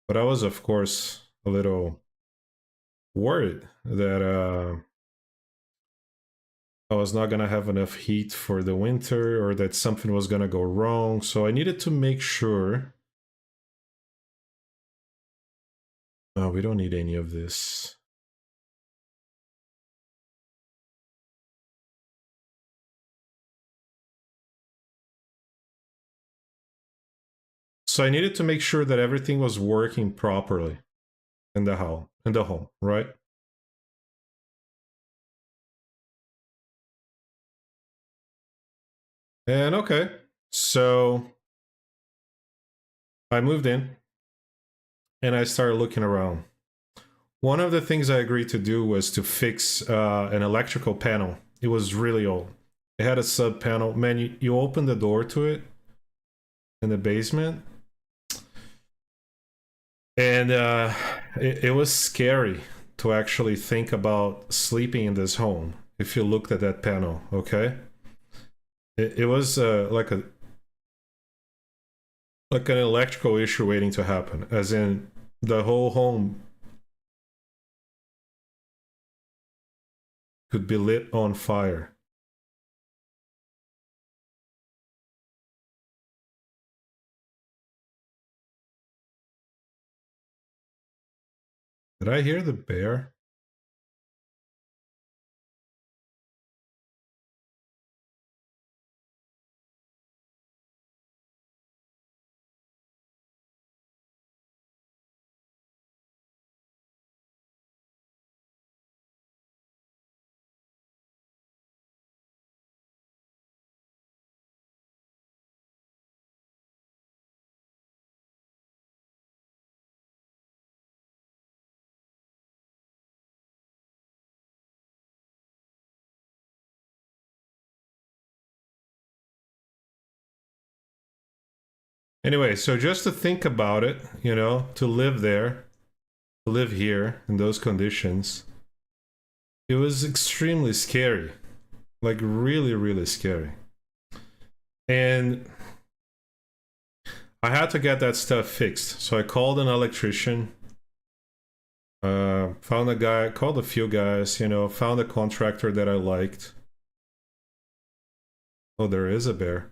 But I was, of course, a little worried that I was not gonna have enough heat for the winter or that something was gonna go wrong. So I needed to make sure. Oh, we don't need any of this. So I needed to make sure that everything was working properly in the home, right? And okay, so I moved in and I started looking around. One of the things I agreed to do was to fix an electrical panel. It was really old. It had a sub panel. Man, you open the door to it in the basement, and it was scary to actually think about sleeping in this home if you looked at that panel, okay? It was like an electrical issue waiting to happen, as in the whole home could be lit on fire. Did I hear the bear? Anyway, so just to think about it, you know, to live there, to live here in those conditions, it was extremely scary. Like, really, really scary. And I had to get that stuff fixed. So I called an electrician, found a guy, called a few guys, you know, found a contractor that I liked. Oh, there is a bear.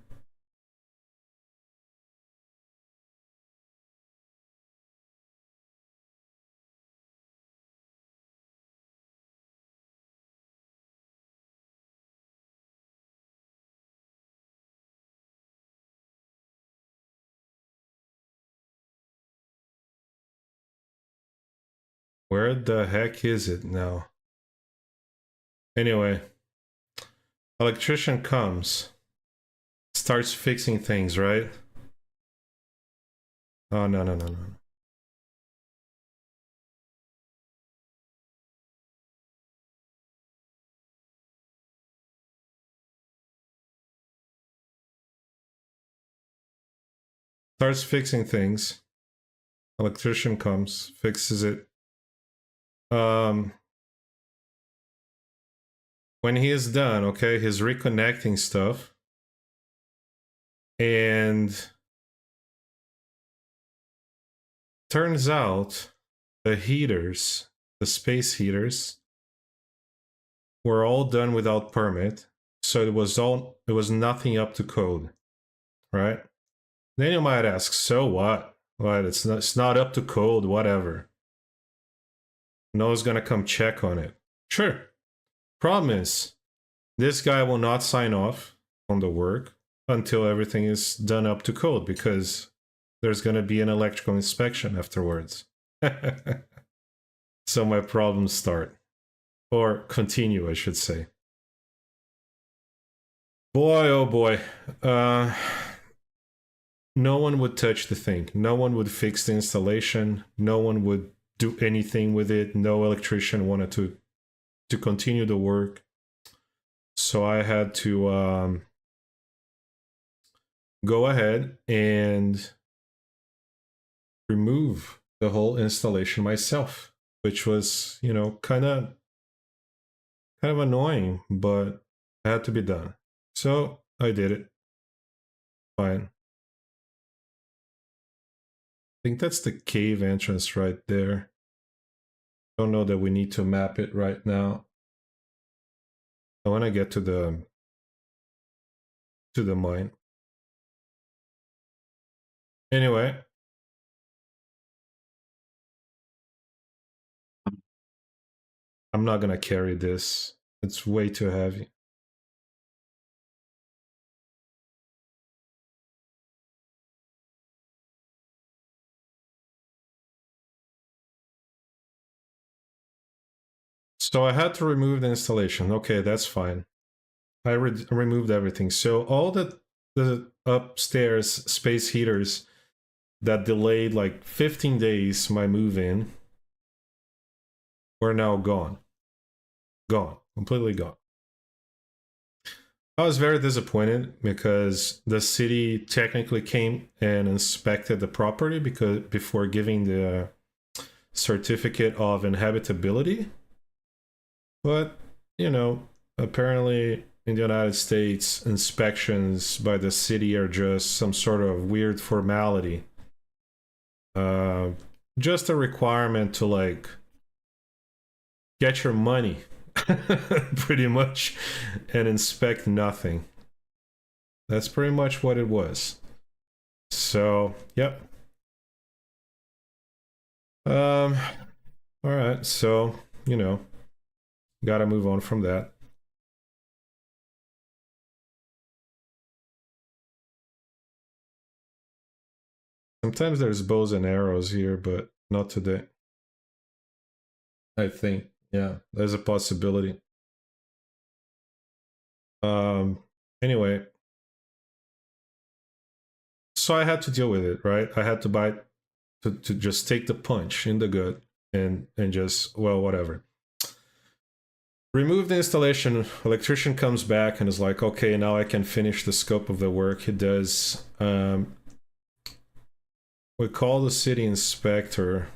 Where the heck is it now? Anyway, electrician comes, starts fixing things, right? Oh, no, no, no, no. Starts fixing things. Electrician comes, fixes it. When he is done, okay, he's reconnecting stuff. And turns out the heaters, the space heaters, were all done without permit. So it was nothing up to code, right? Then you might ask, so what? What? It's not up to code, whatever. No one's gonna come check on it. Sure. Problem is, this guy will not sign off on the work until everything is done up to code because there's gonna be an electrical inspection afterwards. So my problems start. Or continue, I should say. Boy, oh boy. No one would touch the thing. No one would fix the installation. No one would do anything with it. No electrician wanted to continue the work. So I had to go ahead and remove the whole installation myself, which was, you know, kind of annoying, but it had to be done. So I did it. Fine. I think that's the cave entrance right there. Don't know that we need to map it right now. I want to get to the mine. Anyway, I'm not gonna carry this. It's way too heavy. So I had to remove the installation. Okay, that's fine. I removed everything. So all the upstairs space heaters that delayed like 15 days my move in were now gone. Gone. Completely gone. I was very disappointed because the city technically came and inspected the property because before giving the certificate of inhabitability. But, you know, apparently in the United States, inspections by the city are just some sort of weird formality. Just a requirement to, like, get your money, pretty much, and inspect nothing. That's pretty much what it was. So, yep. All right, so, you know, gotta move on from that. Sometimes there's bows and arrows here, but not today. I think, yeah, there's a possibility. Anyway, so I had to deal with it, right? I had to to just take the punch in the gut and just, well, whatever. Remove the installation. Electrician comes back and is like, okay, now I can finish the scope of the work. He does. We call the city inspector.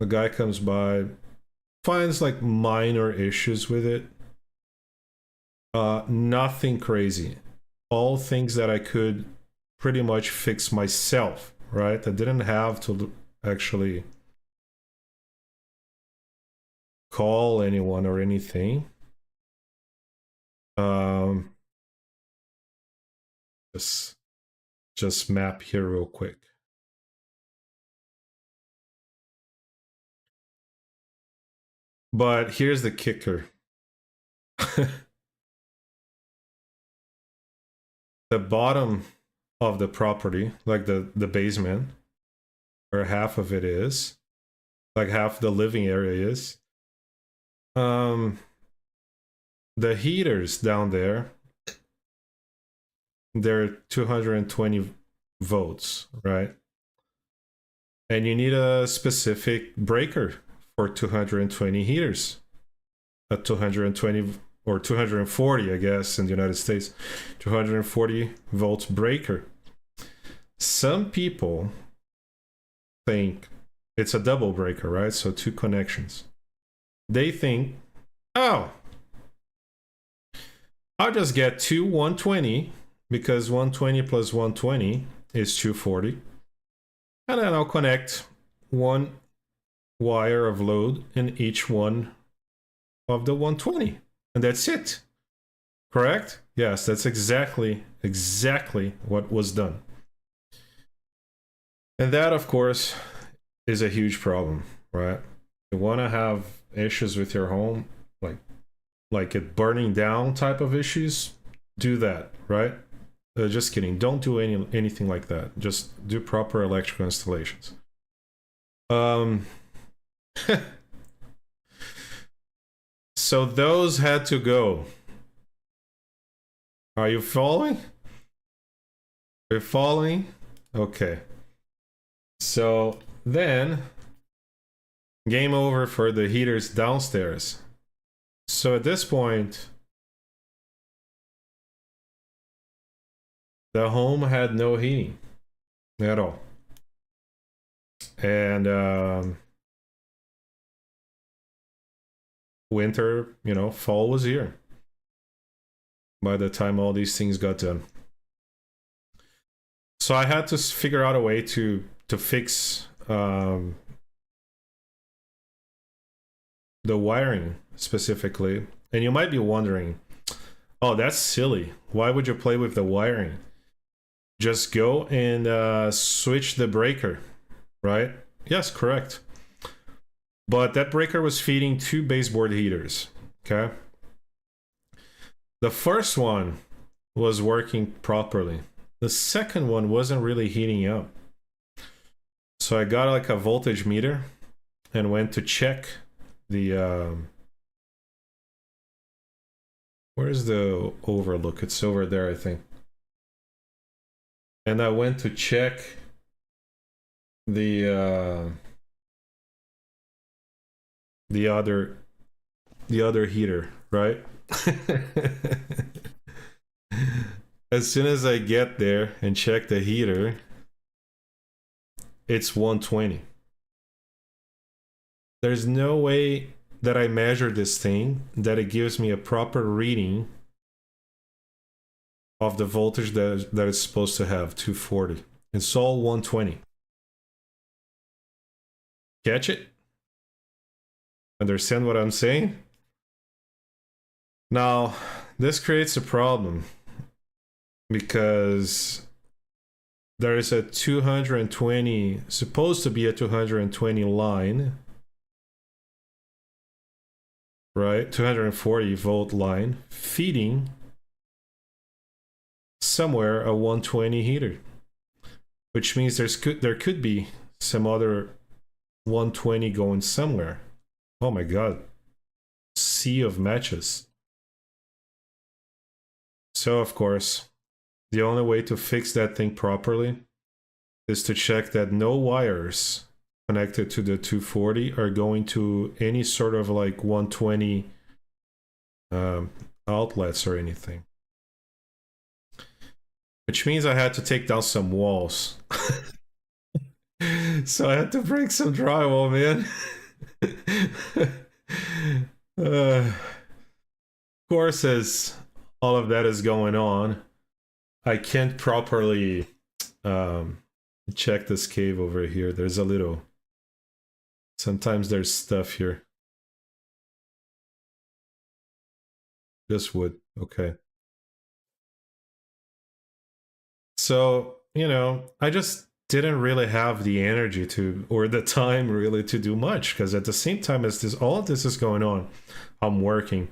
The guy comes by, finds like minor issues with it. Nothing crazy. All things that I could pretty much fix myself, right? I didn't have to actually call anyone or anything. Just map here real quick. But here's the kicker. The bottom of the property, like the basement, or half of it is, like half the living area is. The heaters down there, they're 220 volts, right? And you need a specific breaker for 220 heaters. A 220 or 240, I guess, in the United States, 240 volts breaker. Some people think it's a double breaker, right? So 2 connections. They think, oh, I'll just get 2 120 because 120 plus 120 is 240. And then I'll connect 1 wire of load in each one of the 120. And that's it. Correct? Yes, that's exactly what was done. And that, of course, is a huge problem, right? You want to have issues with your home, like it burning down type of issues, do that, right? Just kidding. Don't do anything like that. Just do proper electrical installations. So those had to go. Are you following? You're following? Okay. So then, game over for the heaters downstairs. So at this point, the home had no heating at all. And winter, fall was here by the time all these things got done. So I had to figure out a way to fix the wiring specifically. And you might be wondering, oh, that's silly. Why would you play with the wiring? Just go and switch the breaker, right? Yes, correct. But that breaker was feeding 2 baseboard heaters, okay? The first one was working properly. The second one wasn't really heating up. So I got like a voltage meter and went to check the where's the overlook? It's over there, I think. And I went to check the other heater, right? As soon as I get there and check the heater, it's 120. There's no way that I measure this thing that it gives me a proper reading of the voltage that it's supposed to have, 240. It's all 120. Catch it? Understand what I'm saying? Now, this creates a problem because there is a 220, supposed to be a 220 line, right? 240 volt line feeding somewhere a 120 heater, which means there could be some other 120 going somewhere. Oh my god, sea of matches. So of course, the only way to fix that thing properly is to check that no wires connected to the 240 are going to any sort of like 120 outlets or anything. Which means I had to take down some walls. So I had to break some drywall, man. Of course, as all of that is going on, I can't properly um, check this cave over here. There's a little. Sometimes there's stuff here. Just wood. Okay. So, I just didn't really have the energy to, or the time really to do much, because at the same time as this, all of this is going on, I'm working.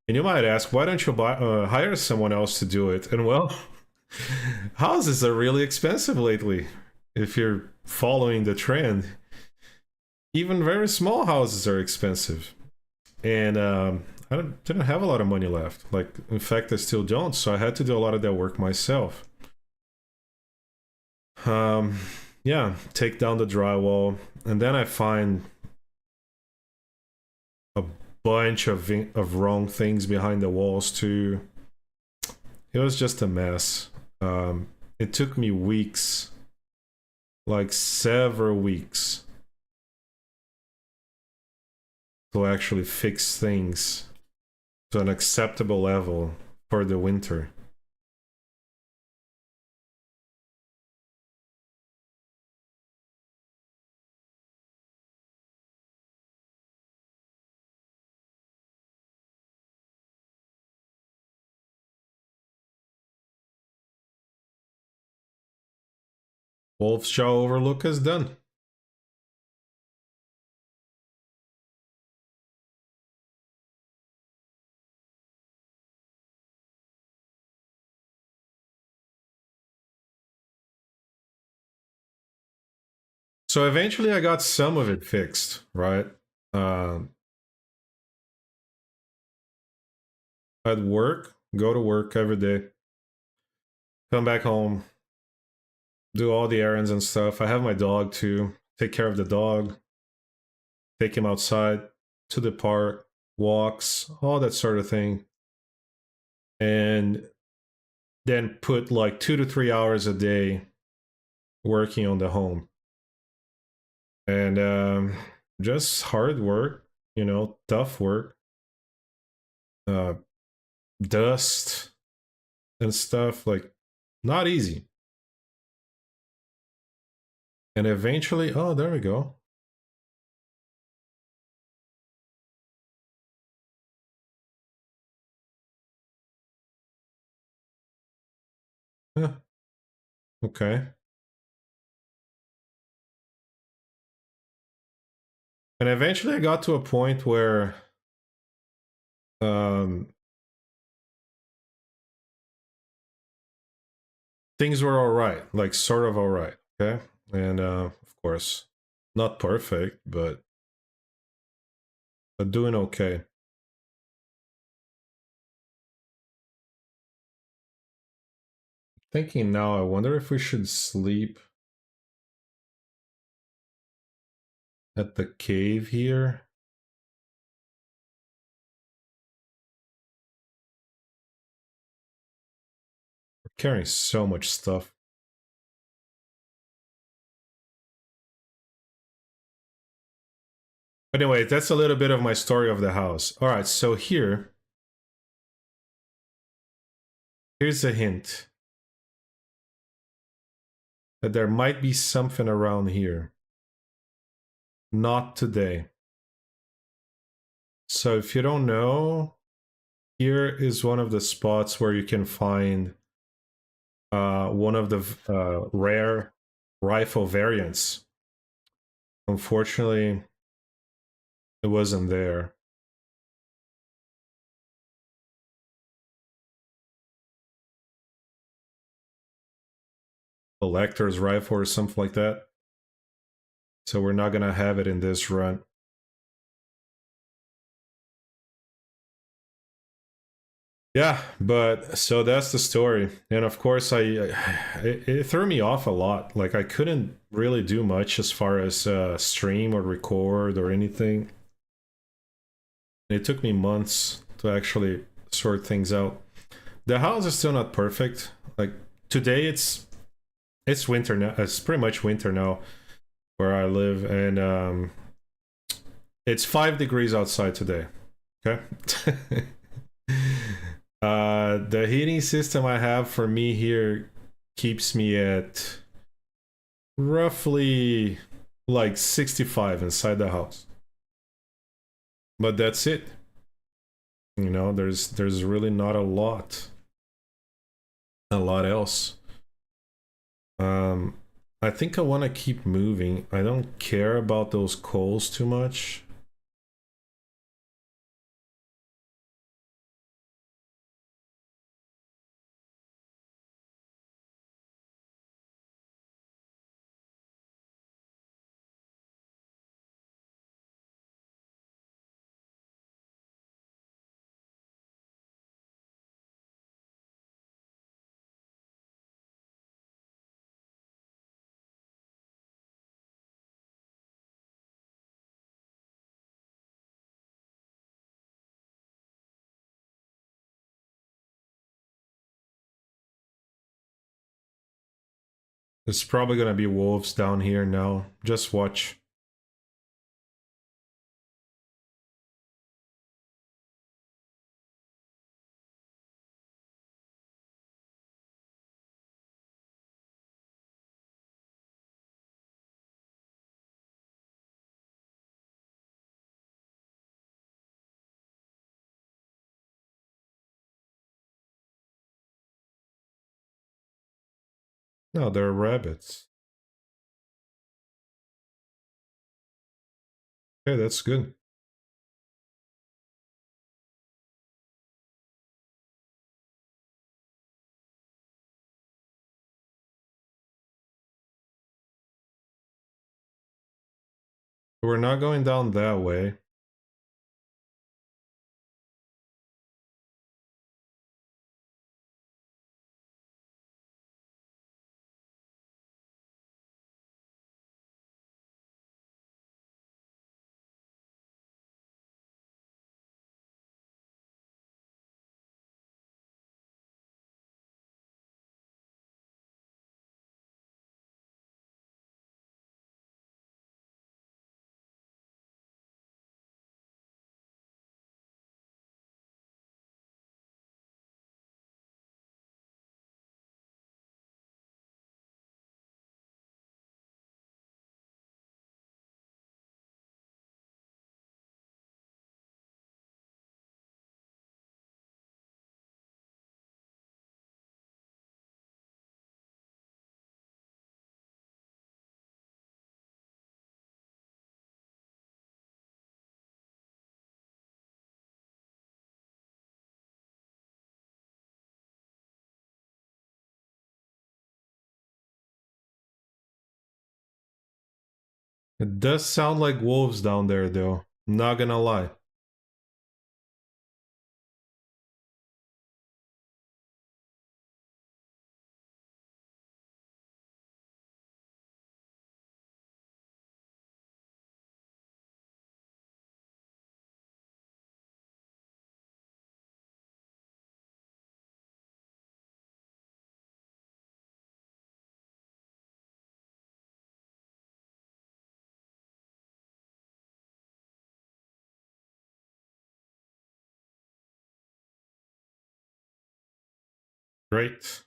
And you might ask, why don't you hire someone else to do it? And well, houses are really expensive lately. If you're following the trend, even very small houses are expensive. And I didn't have a lot of money left. Like, in fact, I still don't. So I had to do a lot of that work myself. Um, yeah, take down the drywall, and then I find a bunch of wrong things behind the walls too. It was just a mess. It took me weeks, like several weeks, to actually fix things to an acceptable level for the winter. Wolf's Jaw Overlook is done. So eventually I got some of it fixed, right? Um, I'd work, go to work every day, come back home, do all the errands and stuff. I have my dog too. Take care of the dog, take him outside to the park, walks, all that sort of thing. And then put like 2 to 3 hours a day working on the home. And just hard work, tough work, uh, dust and stuff, like not easy. And eventually, oh, there we go. Yeah, okay. And eventually I got to a point where um, things were all right, like sort of all right. Okay. And of course, not perfect, but doing okay. Thinking now, I wonder if we should sleep at the cave here. We're carrying so much stuff. Anyway, that's a little bit of my story of the house. All right, so here's a hint that there might be something around here. Not today. So if you don't know, here is one of the spots where you can find one of the rare rifle variants. Unfortunately, it wasn't there. Collector's rifle or something like that. So we're not gonna have it in this run. Yeah, but so that's the story. And of course, it threw me off a lot. Like I couldn't really do much as far as stream or record or anything. It took me months to actually sort things out. The house is still not perfect. Like today, it's winter now. It's pretty much winter now. where I live, and it's 5 degrees outside today. Okay. The heating system I have for me here keeps me at roughly like 65 inside the house. But that's it. You know, there's really not a lot else. Um, I think I want to keep moving. I don't care about those coals too much. There's probably gonna be wolves down here now. Just watch. No, there are rabbits. Okay, that's good. We're not going down that way. It does sound like wolves down there, though. I'm not gonna lie. Great.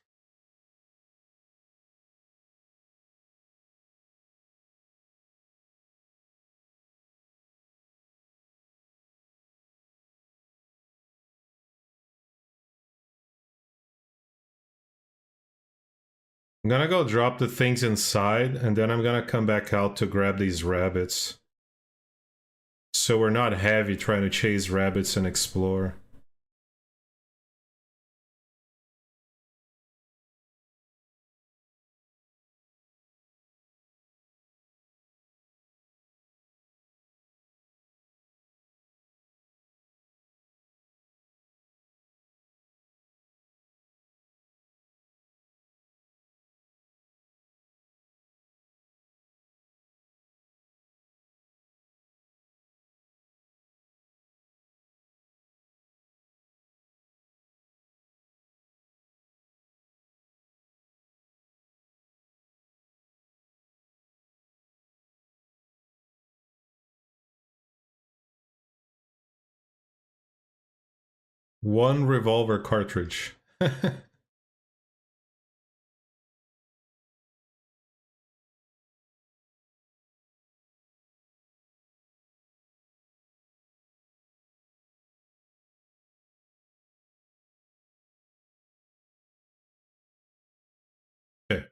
I'm gonna go drop the things inside, and then I'm gonna come back out to grab these rabbits. So we're not heavy trying to chase rabbits and explore. One revolver cartridge. Okay.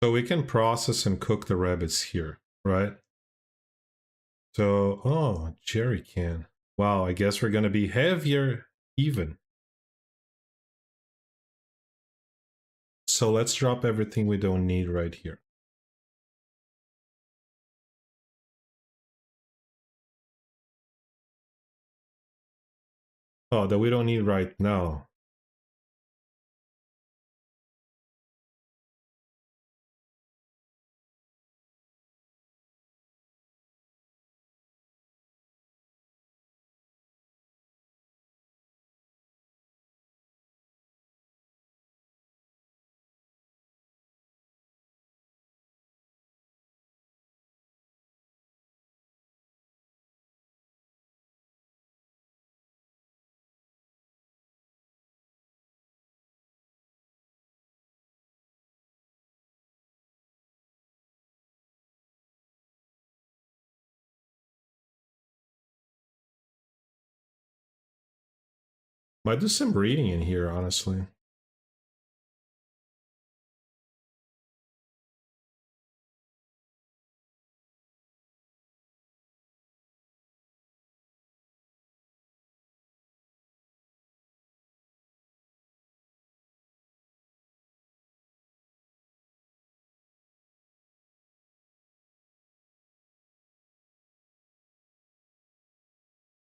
So we can process and cook the rabbits here, right? So, oh, jerry can. Wow, I guess we're gonna be heavier even. So let's drop everything we don't need right here. Oh, that we don't need right now. Might do some breeding in here, honestly.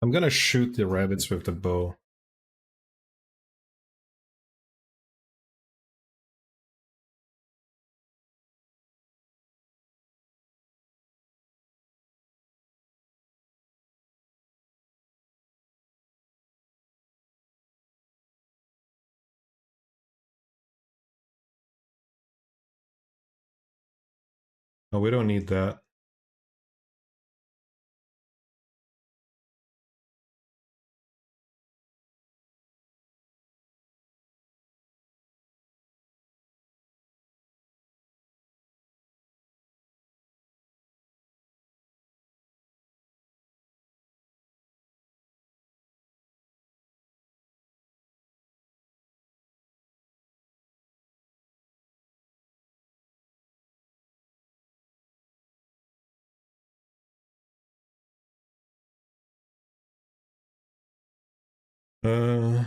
I'm gonna shoot the rabbits with the bow. Oh, we don't need that. Uh,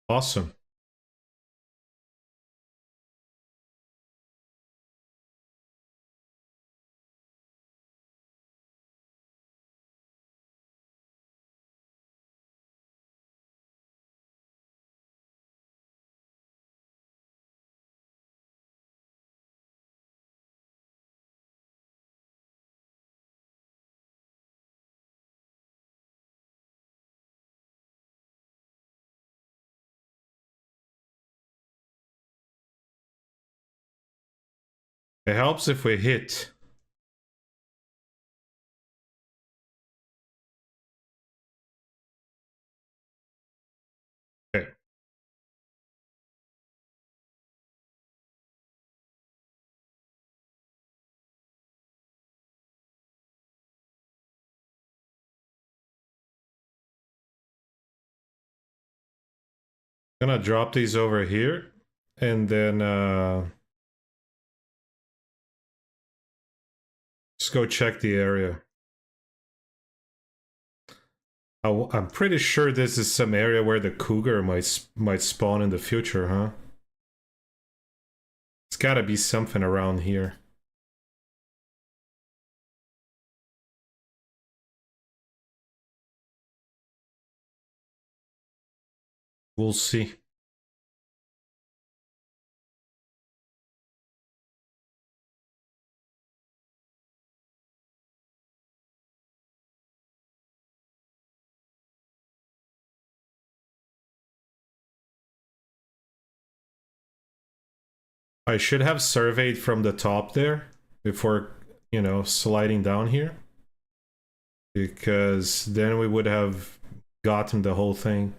awesome. It helps if we hit. Okay. Gonna drop these over here, and then just go check the area. I'm pretty sure this is some area where the cougar might spawn in the future, huh? It's gotta be something around here. We'll see. I should have surveyed from the top there before, you know, sliding down here. Because then we would have gotten the whole thing.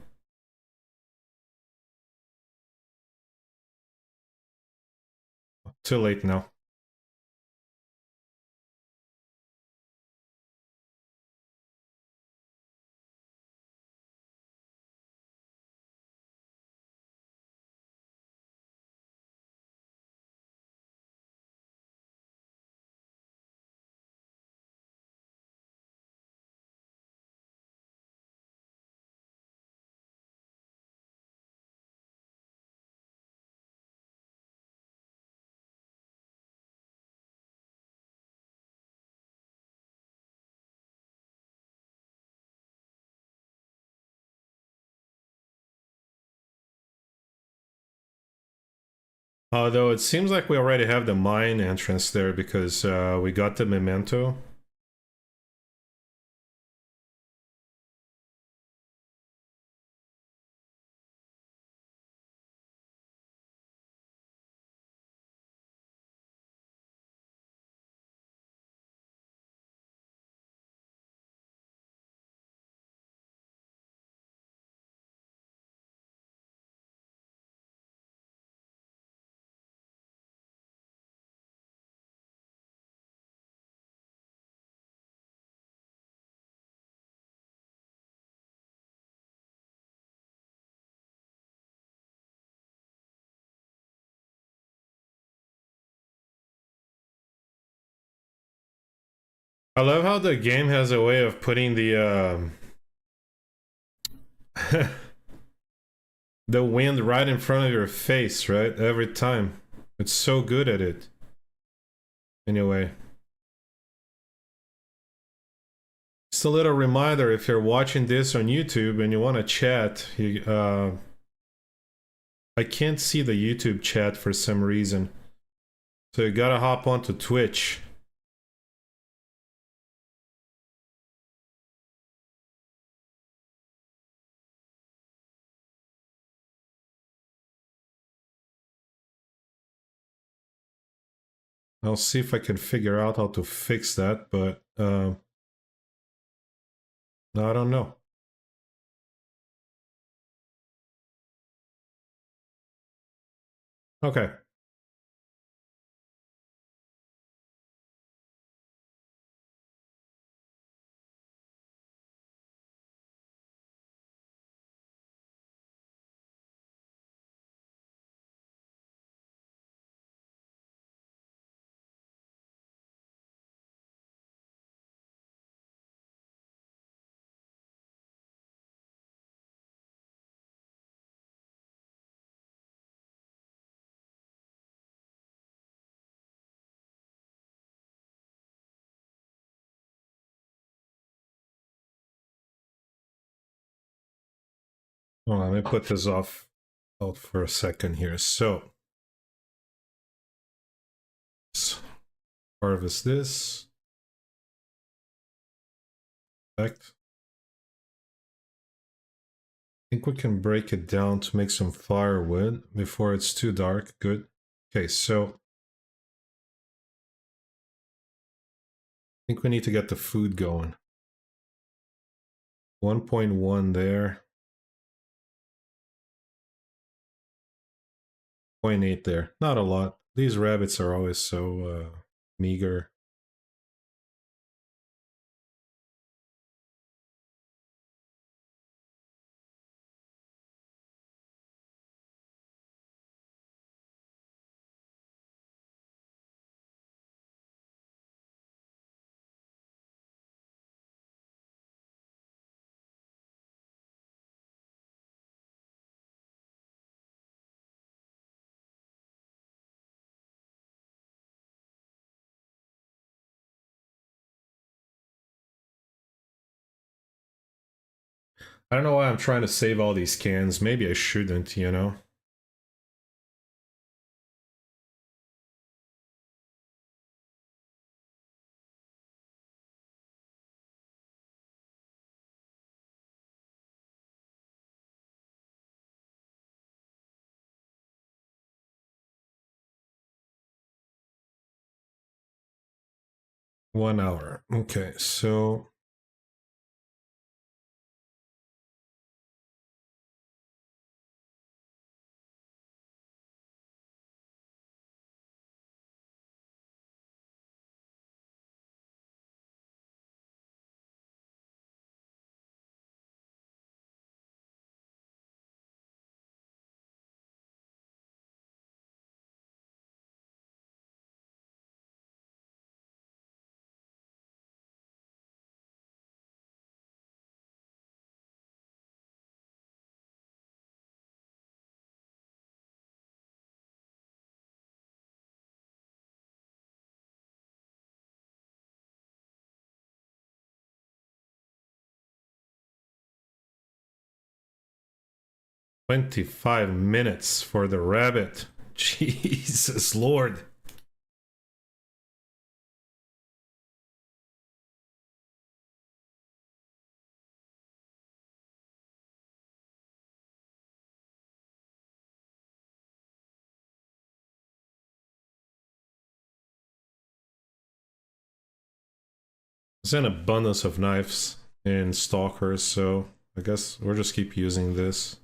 Too late now. Although it seems like we already have the mine entrance there because we got the memento. I love how the game has a way of putting the the wind right in front of your face, right? Every time. It's so good at it. Anyway. Just a little reminder, if you're watching this on YouTube and you want to chat, I can't see the YouTube chat for some reason. So you gotta hop onto Twitch. I'll see if I can figure out how to fix that, but I don't know. Okay. Hold on, let me put this off out for a second here. So, harvest this. Perfect. I think we can break it down to make some firewood before it's too dark. Good. Okay, so I think we need to get the food going. 1.1 there. 0.8 there. Not a lot. These rabbits are always so meager. I don't know why I'm trying to save all these cans. Maybe I shouldn't, you know? 1 hour. Okay, so 25 minutes for the rabbit. Jesus Lord. There's an abundance of knives in Stalkers, so I guess we'll just keep using this.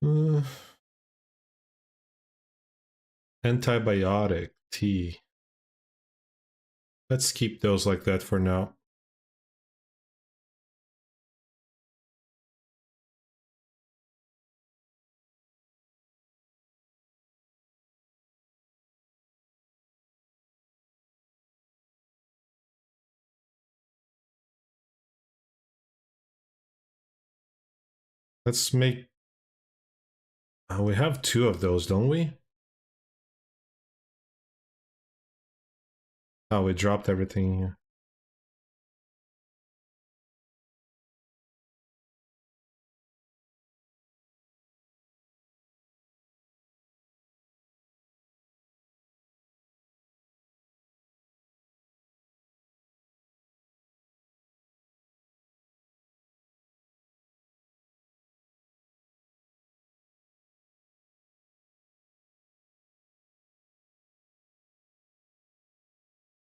Uh, Antibiotic tea. Let's keep those like that for now. Let's make... we have two of those, don't we? Oh, we dropped everything here.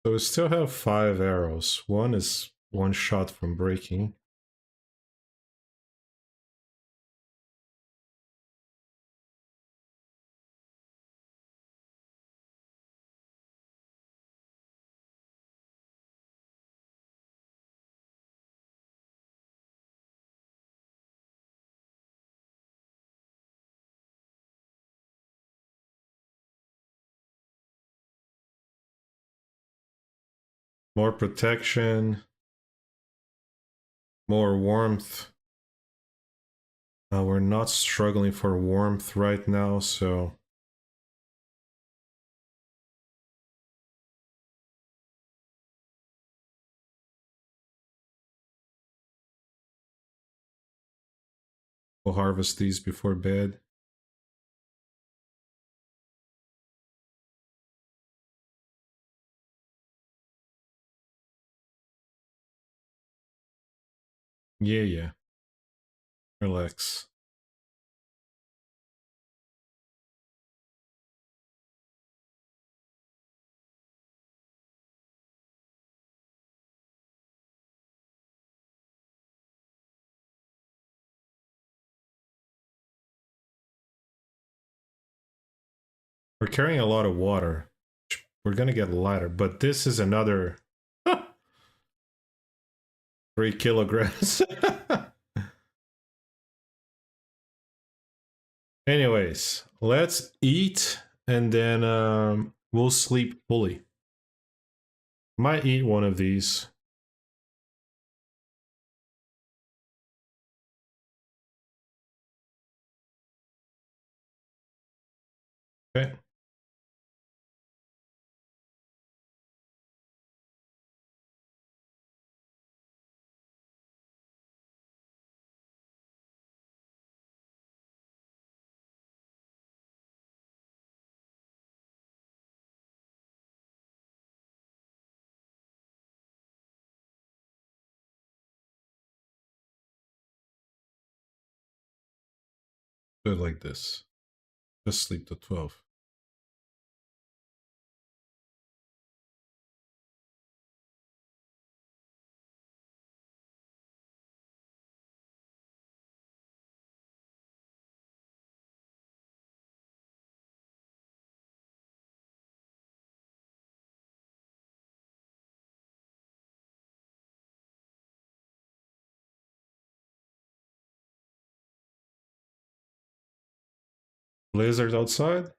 So we still have 5 arrows. One is one shot from breaking. More protection. More warmth. We're not struggling for warmth right now, so... we'll harvest these before bed. Yeah, yeah. Relax. We're carrying a lot of water. We're gonna get lighter, but this is another... 3 kilograms. Anyways, let's eat and then we'll sleep fully. Might eat one of these. Okay. Do it like this. Just sleep to 12. Blizzard outside?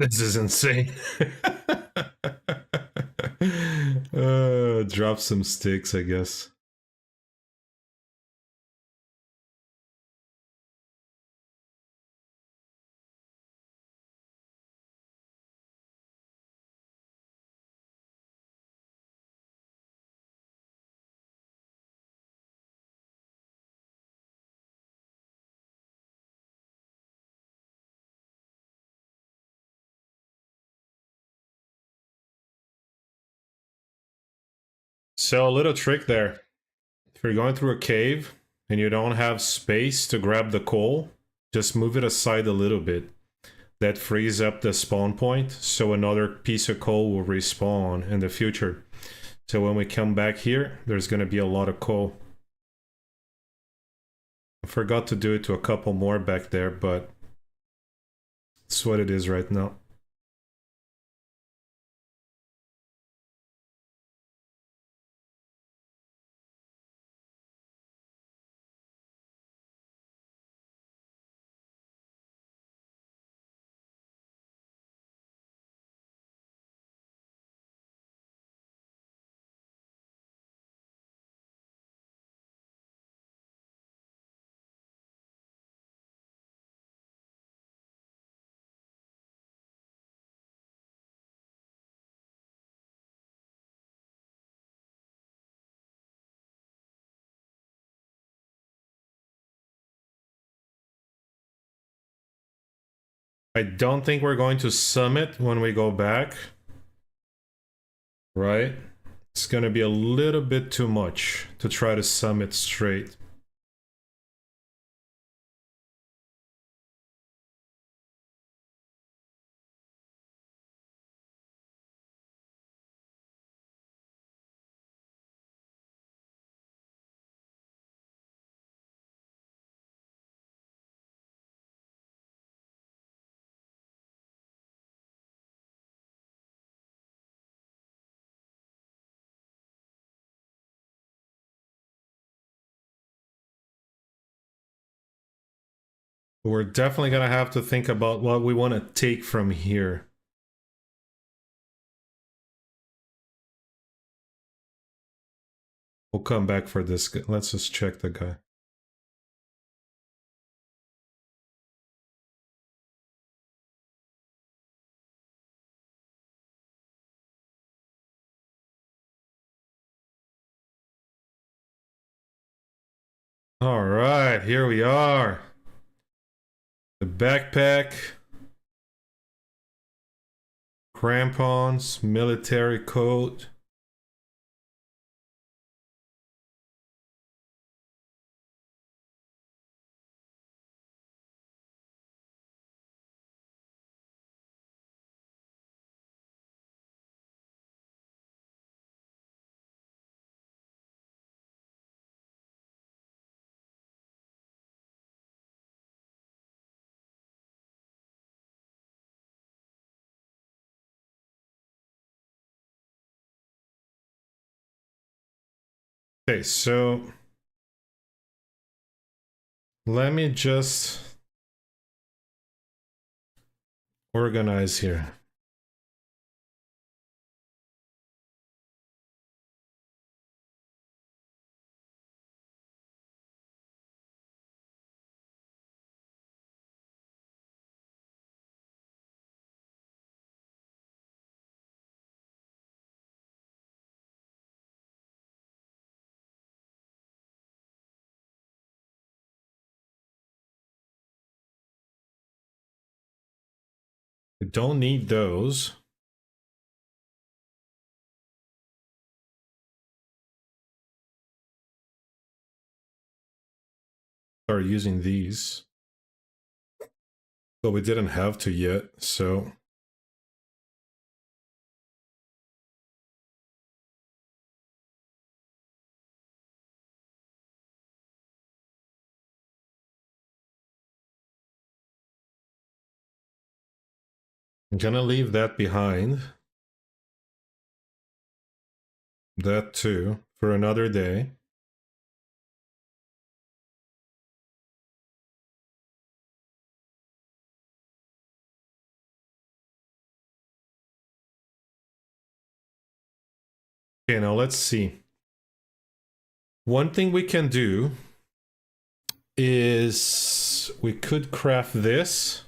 This is insane. Drop some sticks, I guess. So a little trick there. If you're going through a cave and you don't have space to grab the coal, just move it aside a little bit. That frees up the spawn point, so another piece of coal will respawn in the future. So when we come back here, there's going to be a lot of coal. I forgot to do it to a couple more back there, but it's what it is right now. I don't think we're going to summit when we go back. Right? It's gonna be a little bit too much to try to summit straight. We're definitely gonna have to think about what we want to take from here. We'll come back for this. Let's just check the guy. All right, here we are. The backpack, crampons, military coat. Okay, so let me just organize here. We don't need those. Start using these. But we didn't have to yet, so I'm gonna leave that behind. That too, for another day. Okay, now let's see. One thing we can do is we could craft this.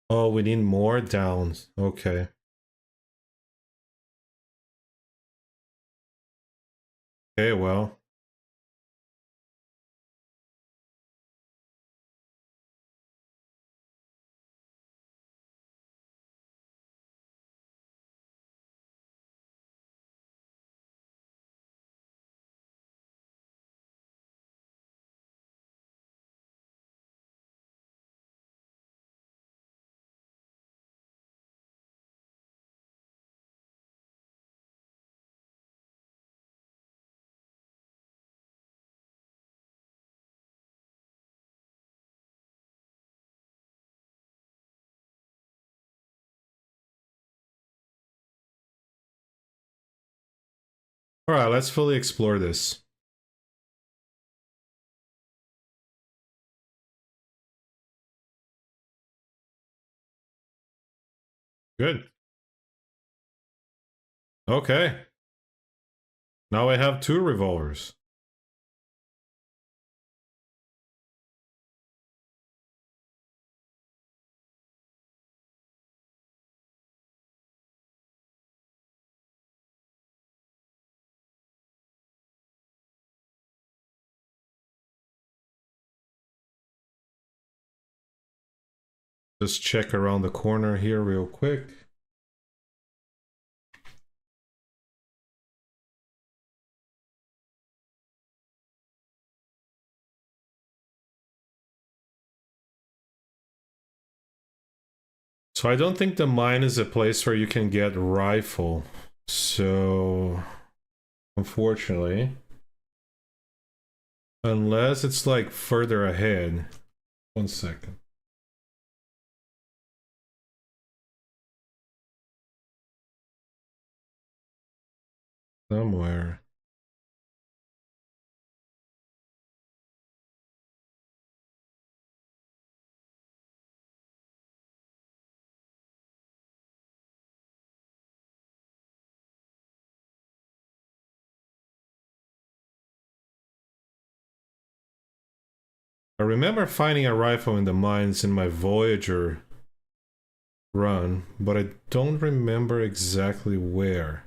Oh, we need more downs. Okay. Okay, well. All right, let's fully explore this. Good. Okay. Now I have 2 revolvers. Just check around the corner here real quick. So I don't think the mine is a place where you can get rifle. So unfortunately, unless it's like further ahead. 1 second. Somewhere. I remember finding a rifle in the mines in my Voyager run, but I don't remember exactly where.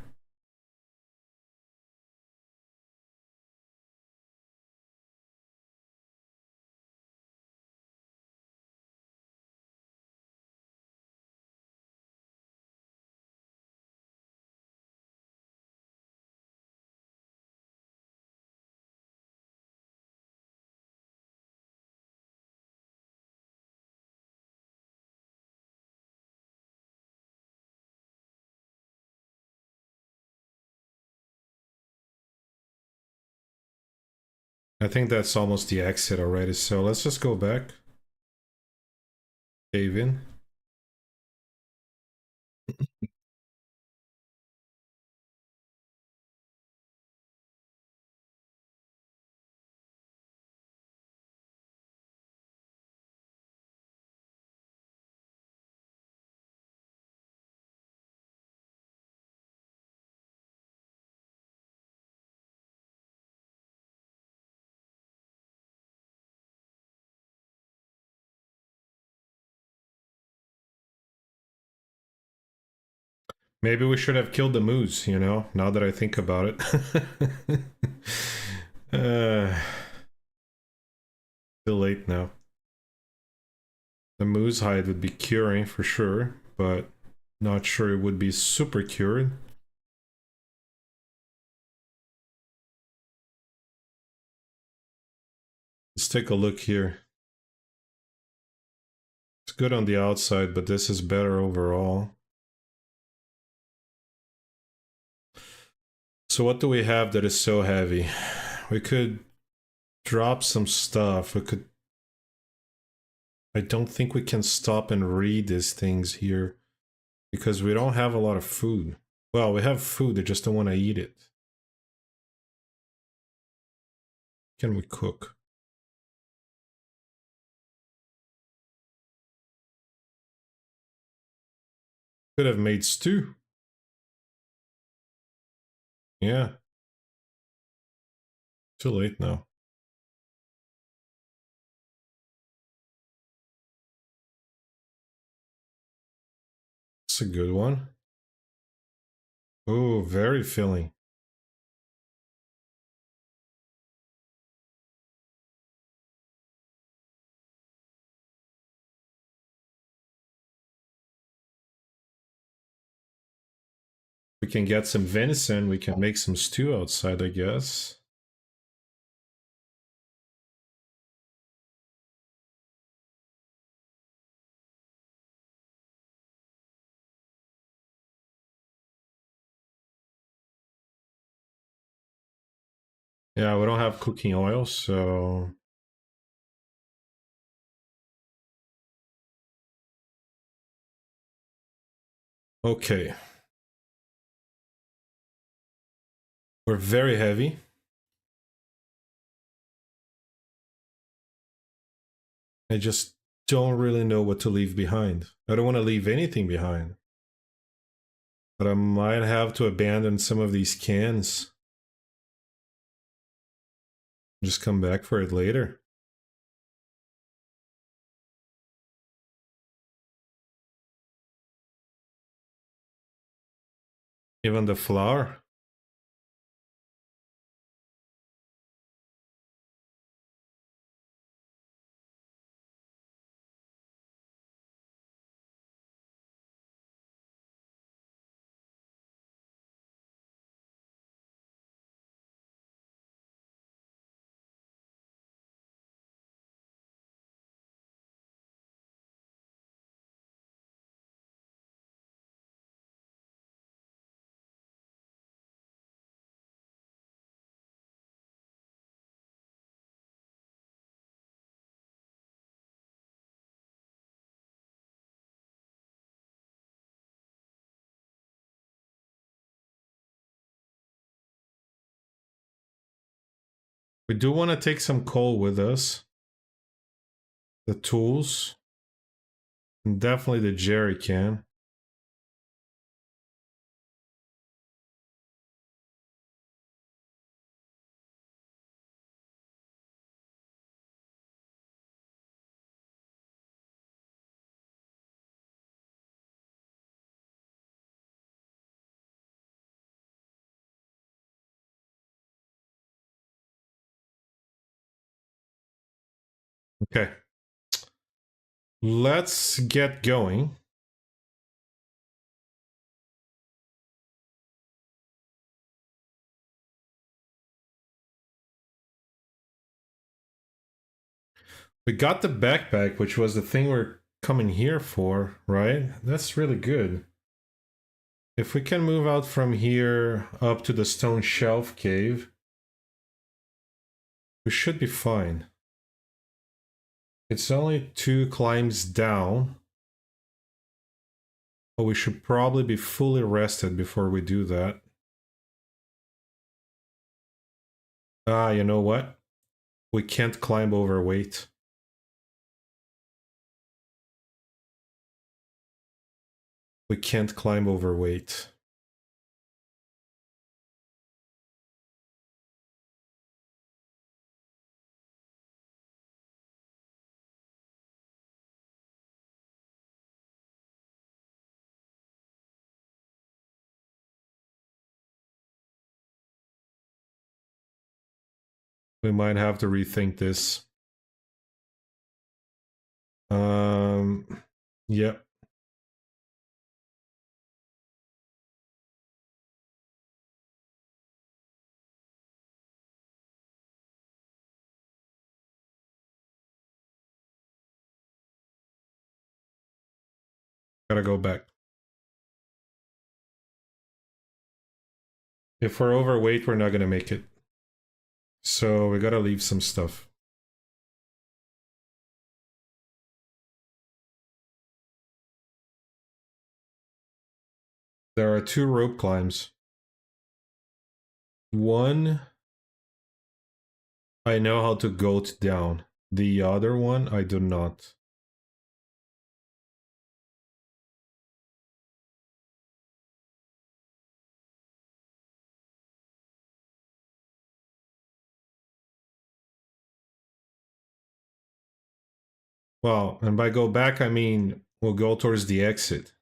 I think that's almost the exit already, so let's just go back. Cave in. Maybe we should have killed the moose, you know, now that I think about it. Too late now. The moose hide would be curing for sure, but not sure it would be super cured. Let's take a look here. It's good on the outside, but this is better overall. So what do we have that is so heavy? We could drop some stuff. We could... I don't think we can stop and read these things here because we don't have a lot of food. Well, we have food, I just don't want to eat it. Can we cook? Could have made stew. Yeah. Too late now. It's a good one. Oh, very filling. We can get some venison, we can make some stew outside, I guess. Yeah, we don't have cooking oil, so... Okay. We're very heavy. I just don't really know what to leave behind. I don't want to leave anything behind. But I might have to abandon some of these cans. Just come back for it later. Even the flour. We do want to take some coal with us. The tools. And definitely the jerry can. Okay. Let's get going. We got the backpack, which was the thing we're coming here for, right? That's really good. If we can move out from here up to the stone shelf cave, we should be fine. It's only 2 climbs down, but we should probably be fully rested before we do that. Ah, you know what? We can't climb overweight. We can't climb overweight. We might have to rethink this. Yep. Gotta go back. If we're overweight, we're not gonna make it. So we gotta leave some stuff. There are 2 rope climbs. One, I know how to goat down. The other one, I do not. Well, and by go back, I mean we'll go towards the exit.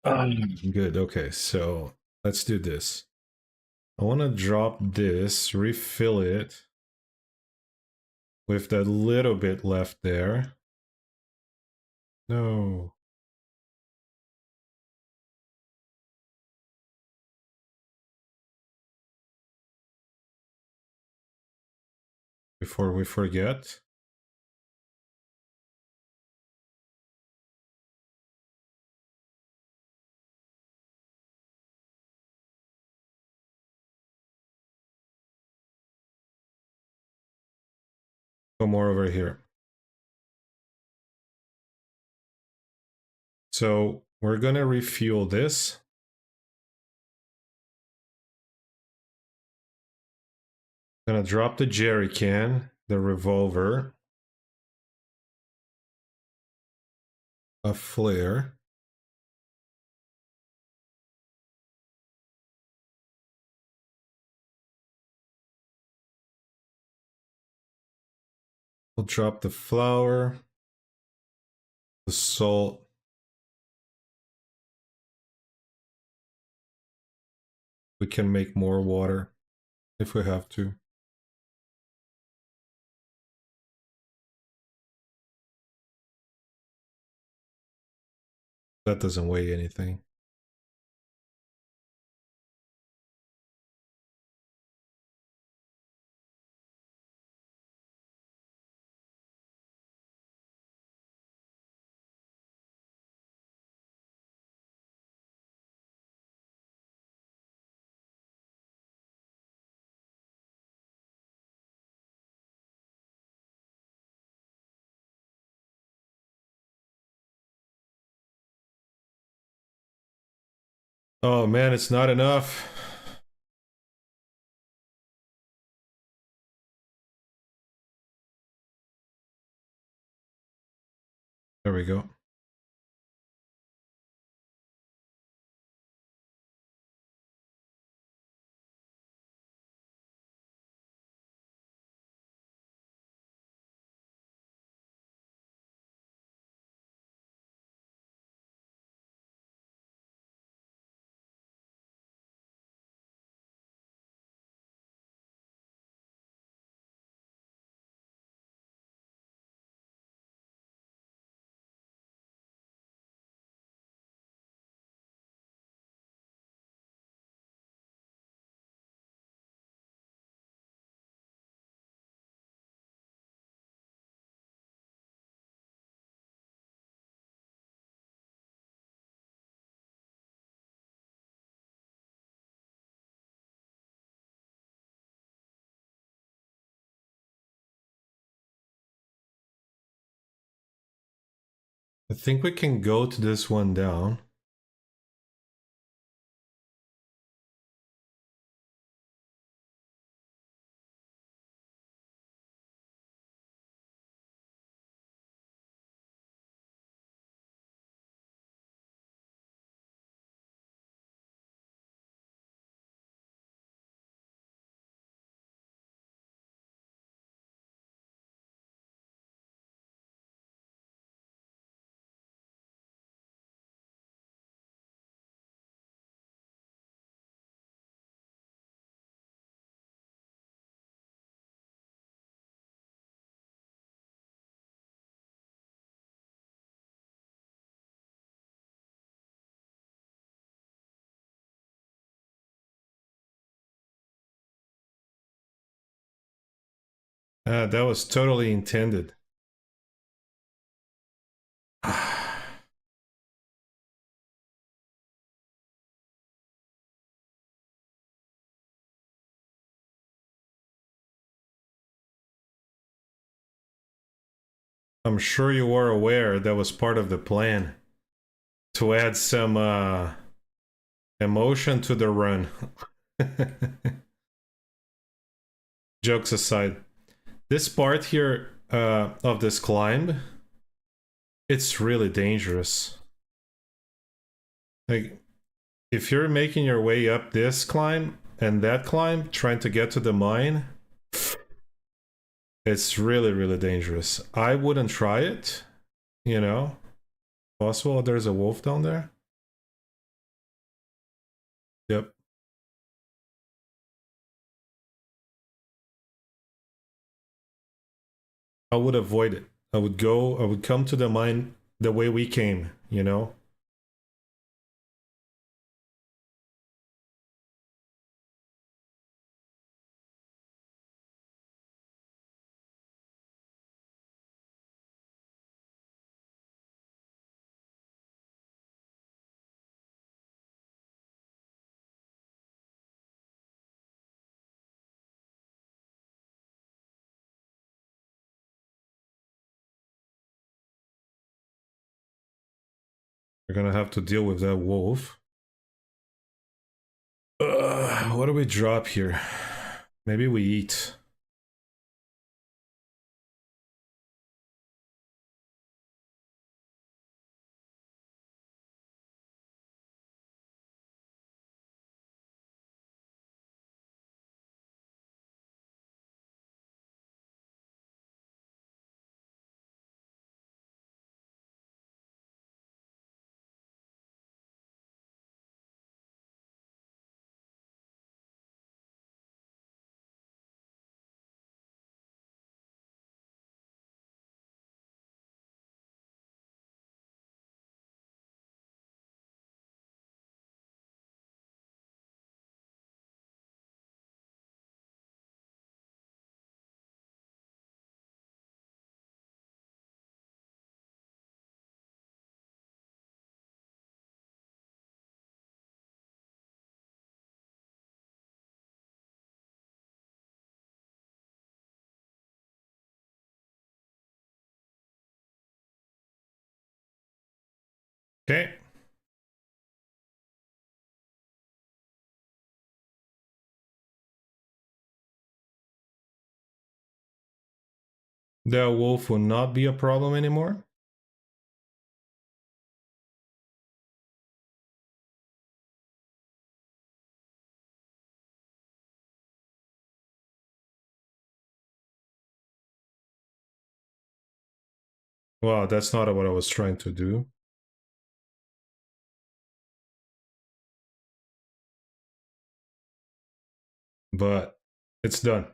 Good, okay, so let's do this. I want to drop this, refill it with that little bit left there. No. Before we forget. Go more over here. So we're gonna refuel this. Gonna drop the jerry can, the revolver, a flare. We'll drop the flour, the salt. We can make more water if we have to. That doesn't weigh anything. Oh man, it's not enough. There we go. I think we can go to this one down. That was totally intended. I'm sure you were aware that was part of the plan to add some emotion to the run. Jokes aside, this part here of this climb, it's really dangerous. Like, if you're making your way up this climb and that climb, trying to get to the mine, it's really, really dangerous. I wouldn't try it, you know. Possible there's a wolf down there. Yep. I would avoid it. I would come to the mine the way we came, you know? We're gonna have to deal with that wolf. What do we drop here? Maybe we eat. Okay. The wolf will not be a problem anymore. Well, that's not what I was trying to do. But it's done.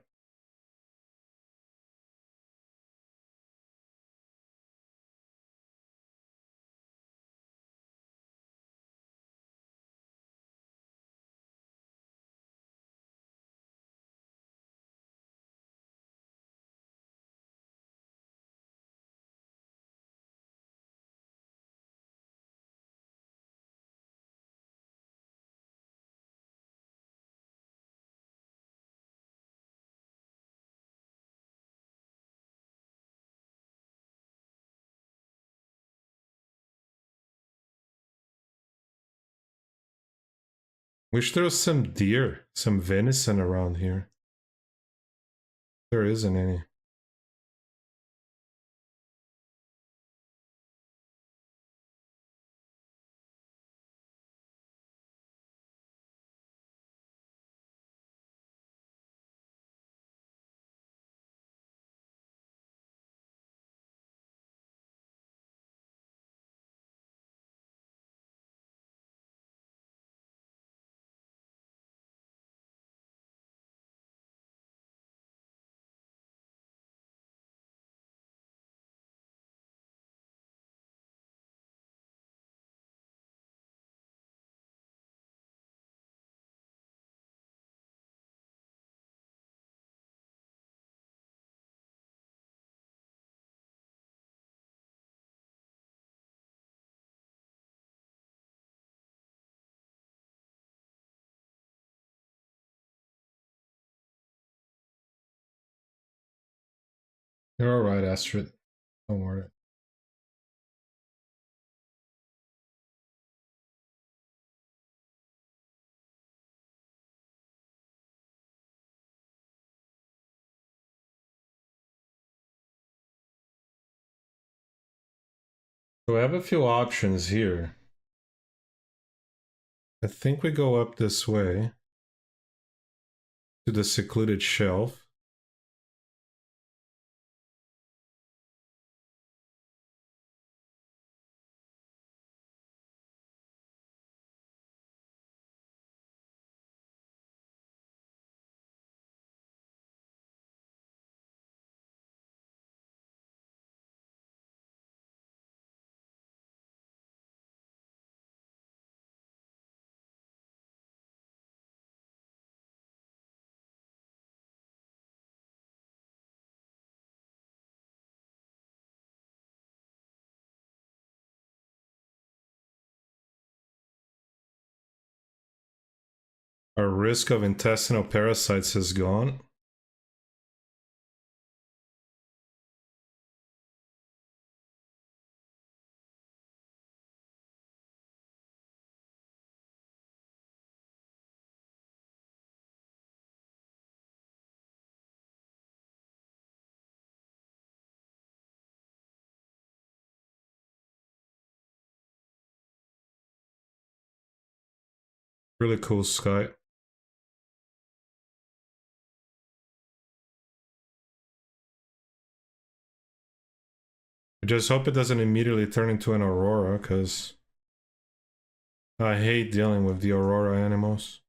Wish there was some deer, some venison around here. There isn't any. You're alright, Astrid. Don't worry. So I have a few options here. I think we go up this way to the secluded shelf. Our risk of intestinal parasites is gone. Really cool sky. I just hope it doesn't immediately turn into an aurora, because I hate dealing with the aurora animals.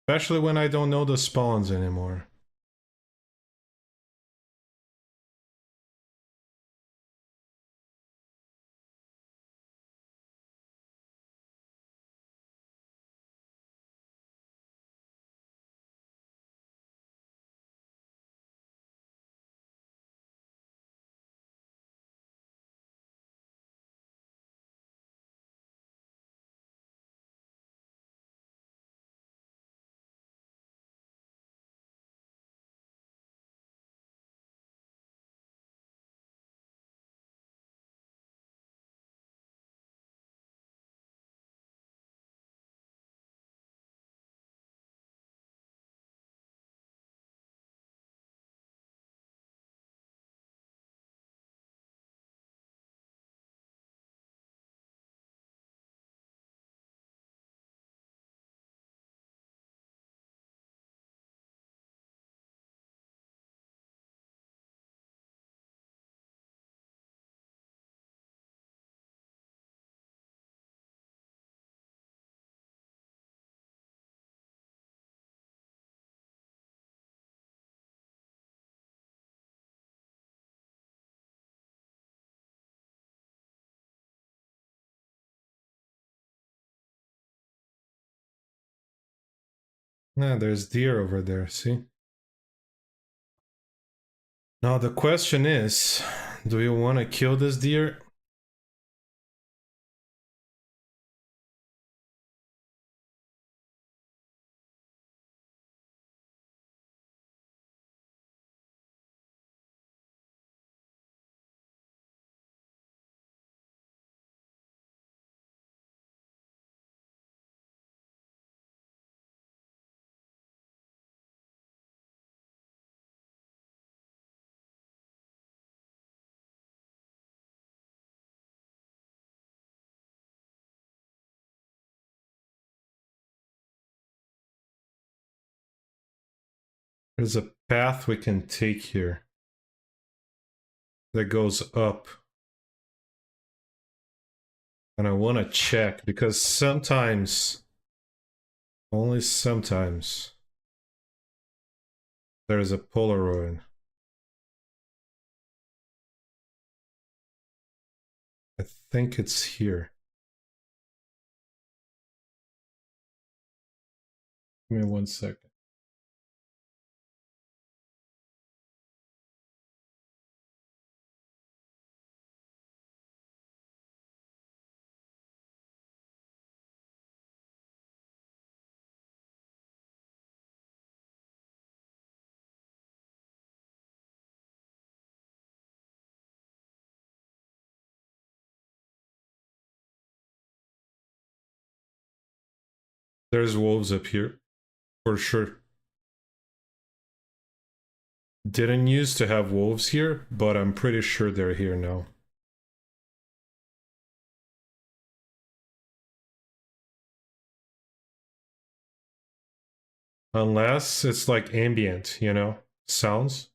Especially when I don't know the spawns anymore. Yeah, there's deer over there, see? Now the question is, do you want to kill this deer? There's a path we can take here that goes up. And I want to check because sometimes, only sometimes, there's a Polaroid. I think it's here. Give me 1 second. There's wolves up here, for sure. Didn't used to have wolves here, but I'm pretty sure they're here now. Unless it's like ambient, you know, sounds.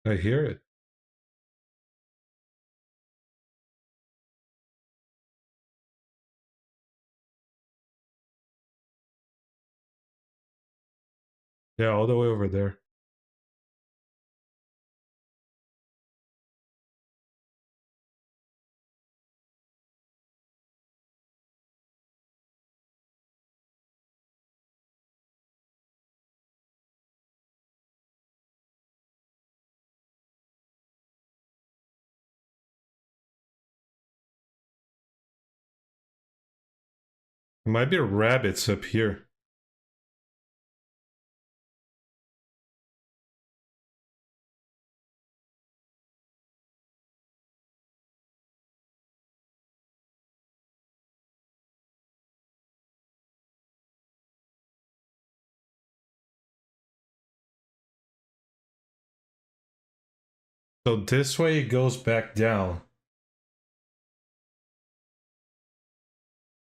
I hear it. Yeah, all the way over there. There might be rabbits up here. So this way it goes back down.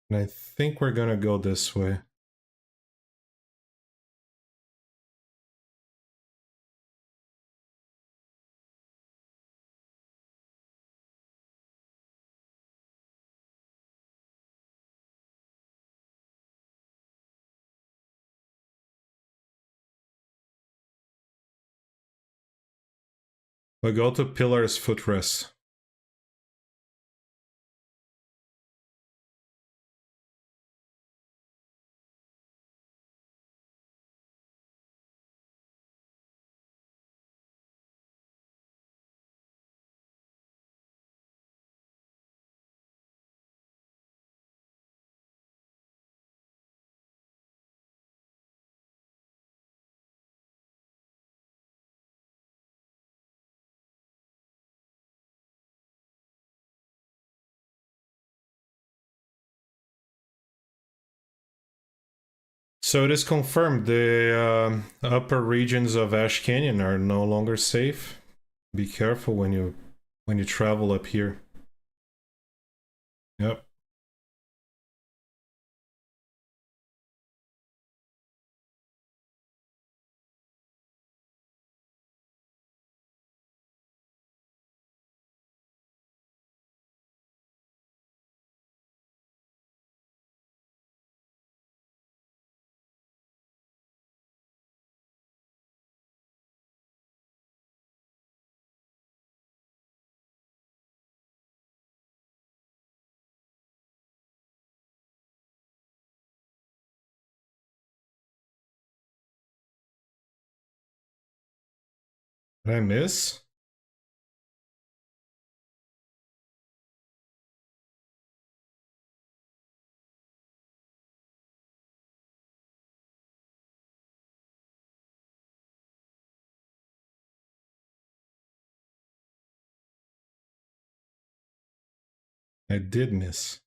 And I think we're gonna go this way. We go to Pillar's Footrest. So it is confirmed the upper regions of Ash Canyon are no longer safe. Be careful when you travel up here. Yep. Did I miss? I did miss.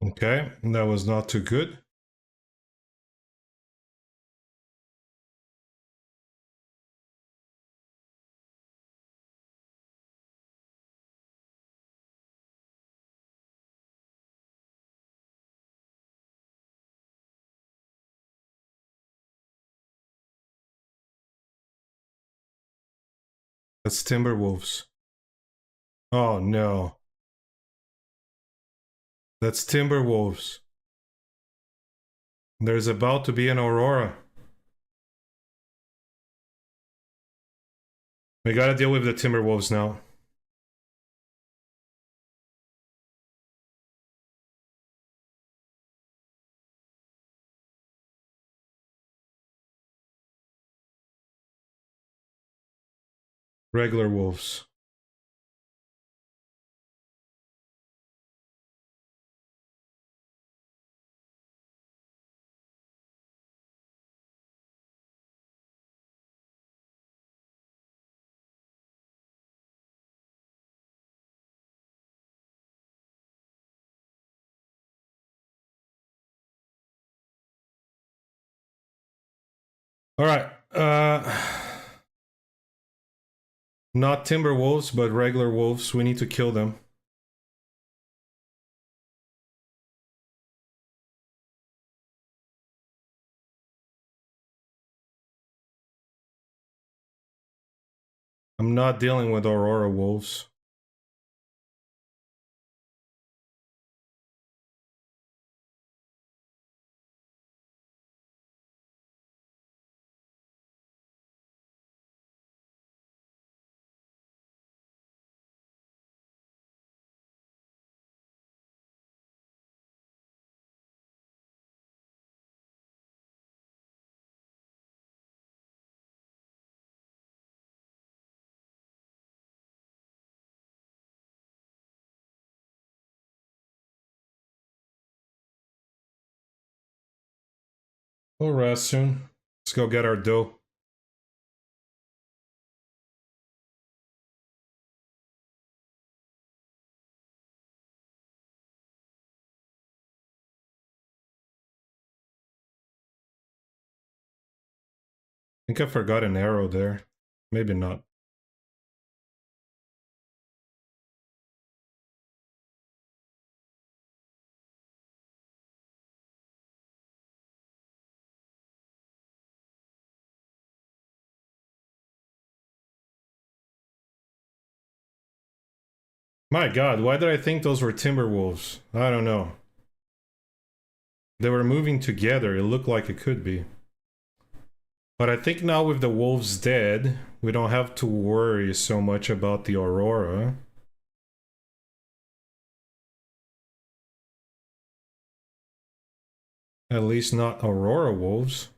Okay, that was not too good. That's Timberwolves. Oh no. That's Timberwolves. There's about to be an Aurora. We gotta deal with the Timberwolves now. Regular Wolves. Alright. Not Timberwolves, but regular wolves. We need to kill them. I'm not dealing with Aurora wolves. We'll rest soon. Let's go get our dough. I think I forgot an arrow there. Maybe not. My god, why did I think those were Timberwolves? I don't know. They were moving together, it looked like it could be. But I think now with the wolves dead, we don't have to worry so much about the Aurora. At least not Aurora wolves.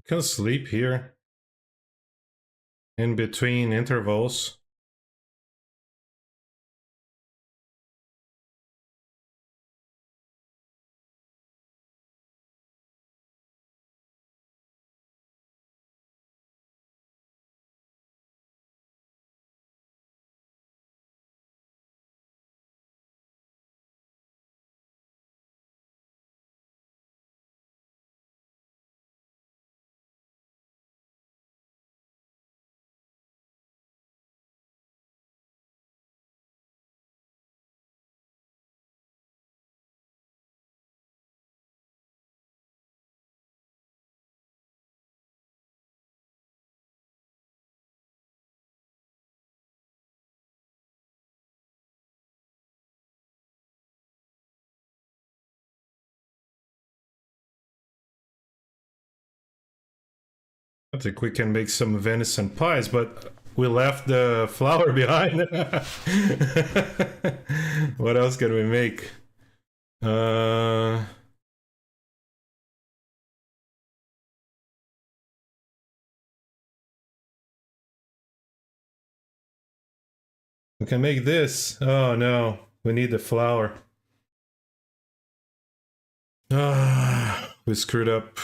Can sleep here in between intervals. I think we can make some venison pies, but we left the flour behind. What else can we make? We can make this. Oh no, we need the flour. Ah, we screwed up.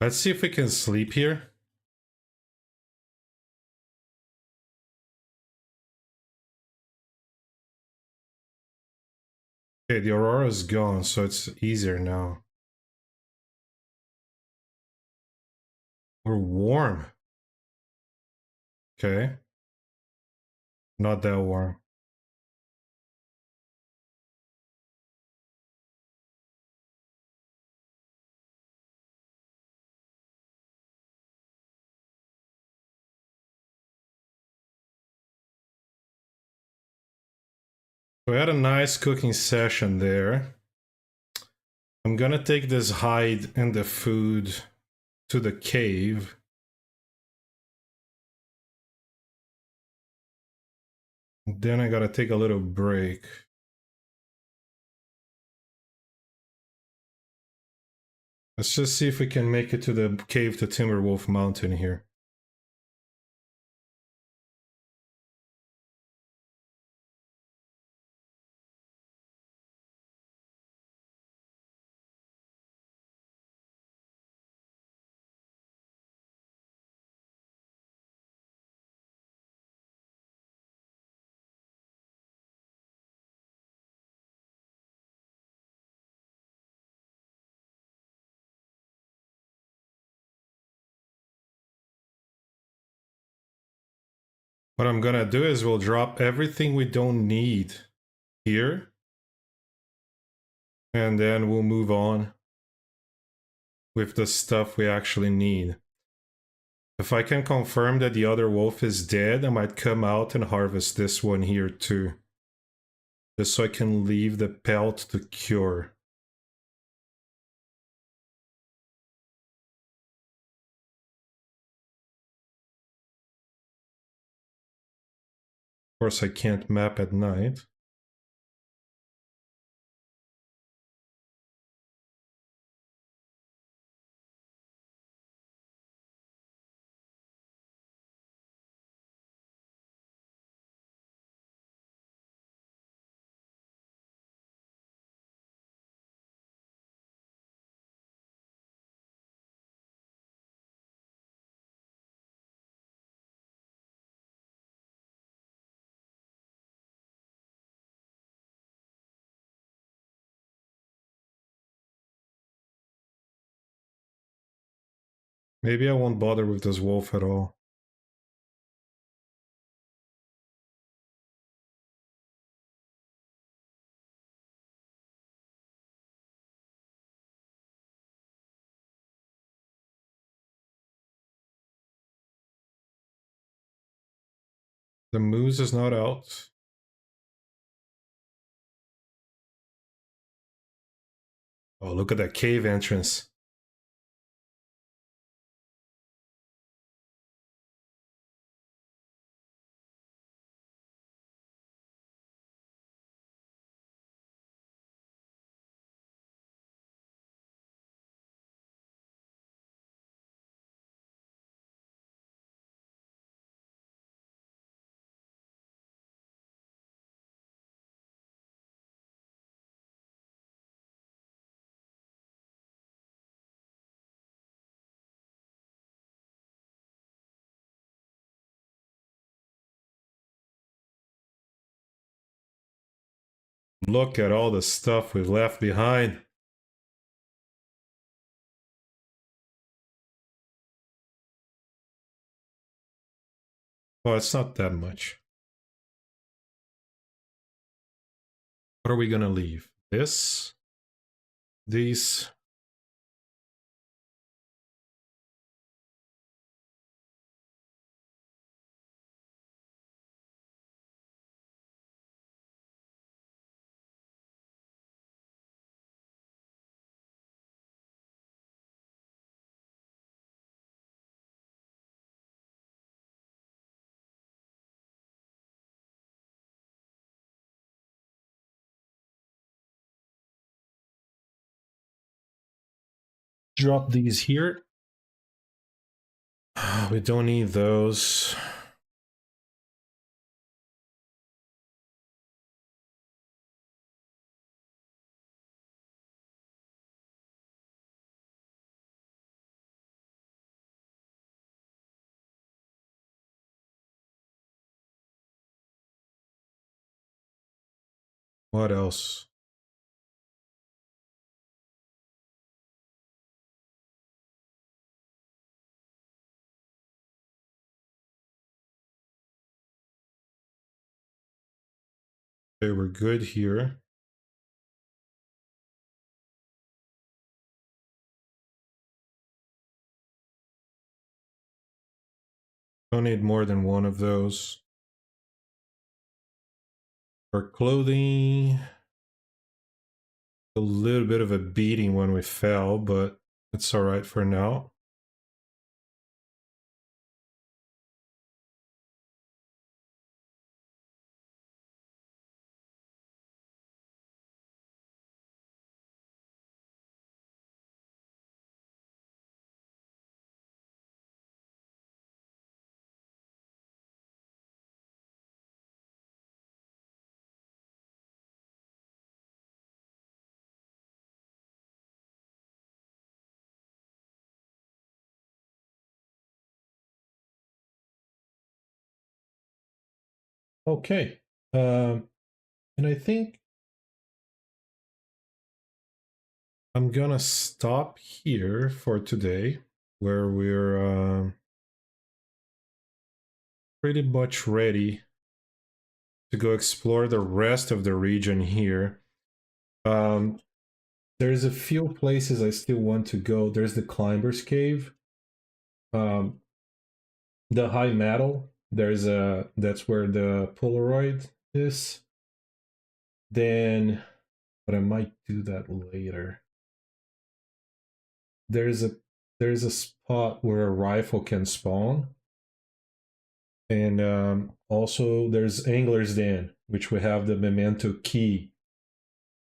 Let's see if we can sleep here. Okay, the aurora's gone, so it's easier now. We're warm. Okay. Not that warm. We had a nice cooking session there. I'm gonna take this hide and the food to the cave. Then I gotta take a little break. Let's just see if we can make it to the cave to Timberwolf Mountain here. What I'm gonna do is we'll drop everything we don't need here. And then we'll move on with the stuff we actually need. If I can confirm that the other wolf is dead, I might come out and harvest this one here too. Just so I can leave the pelt to cure. course, I can't map at night. Maybe I won't bother with this wolf at all. The moose is not out. Oh, look at that cave entrance. Look at all the stuff we've left behind. Oh, it's not that much. What are we gonna leave? This? These? Drop these here. We don't need those. What else? Okay, we're good here. Don't need more than one of those. For clothing, a little bit of a beating when we fell, but it's all right for now. Okay. And I think I'm gonna stop here for today, where we're pretty much ready to go explore the rest of the region here. There's a few places I still want to go. There's the Climber's Cave, um, the High Metal. That's where the Polaroid is. Then, but I might do that later. There's a there's a spot where a rifle can spawn. And also there's Angler's Den, which we have the memento key.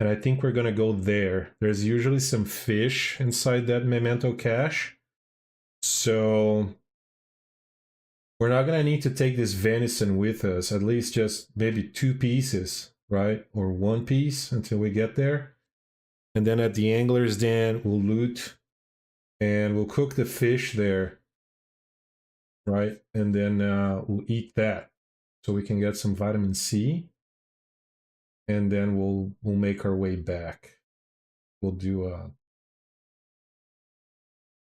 And I think we're gonna go there. There's usually some fish inside that memento cache. So we're not gonna need to take this venison with us, at least just maybe 2 pieces, right? Or 1 piece until we get there. And then at the Angler's Den, we'll loot and we'll cook the fish there, right? And then we'll eat that so we can get some vitamin C. And then we'll make our way back. We'll do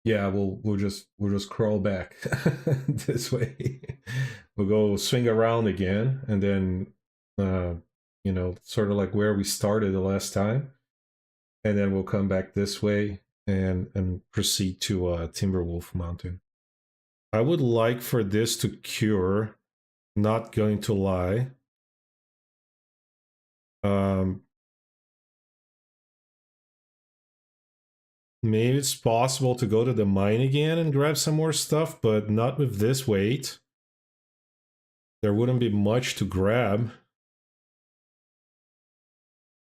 yeah, we'll just crawl back this way. We'll go swing around again, and then you know, sort of like where we started the last time, and then we'll come back this way and proceed to Timberwolf Mountain. I would like for this to cure. Not going to lie. Maybe it's possible to go to the mine again and grab some more stuff, but not with this weight. There wouldn't be much to grab.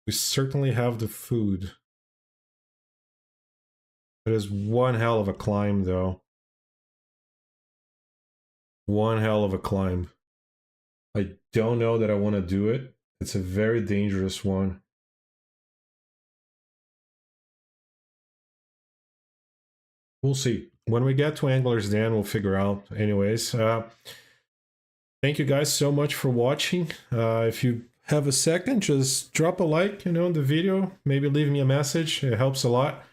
We certainly have the food. It is one hell of a climb, though. One hell of a climb. I don't know that I want to do it. It's a very dangerous one. We'll see. When we get to Angler's Den, we'll figure out. Anyways, thank you guys so much for watching. If you have a second, just drop a like, you know, in the video. Maybe leave me a message. It helps a lot.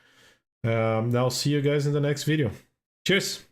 I'll see you guys in the next video. Cheers!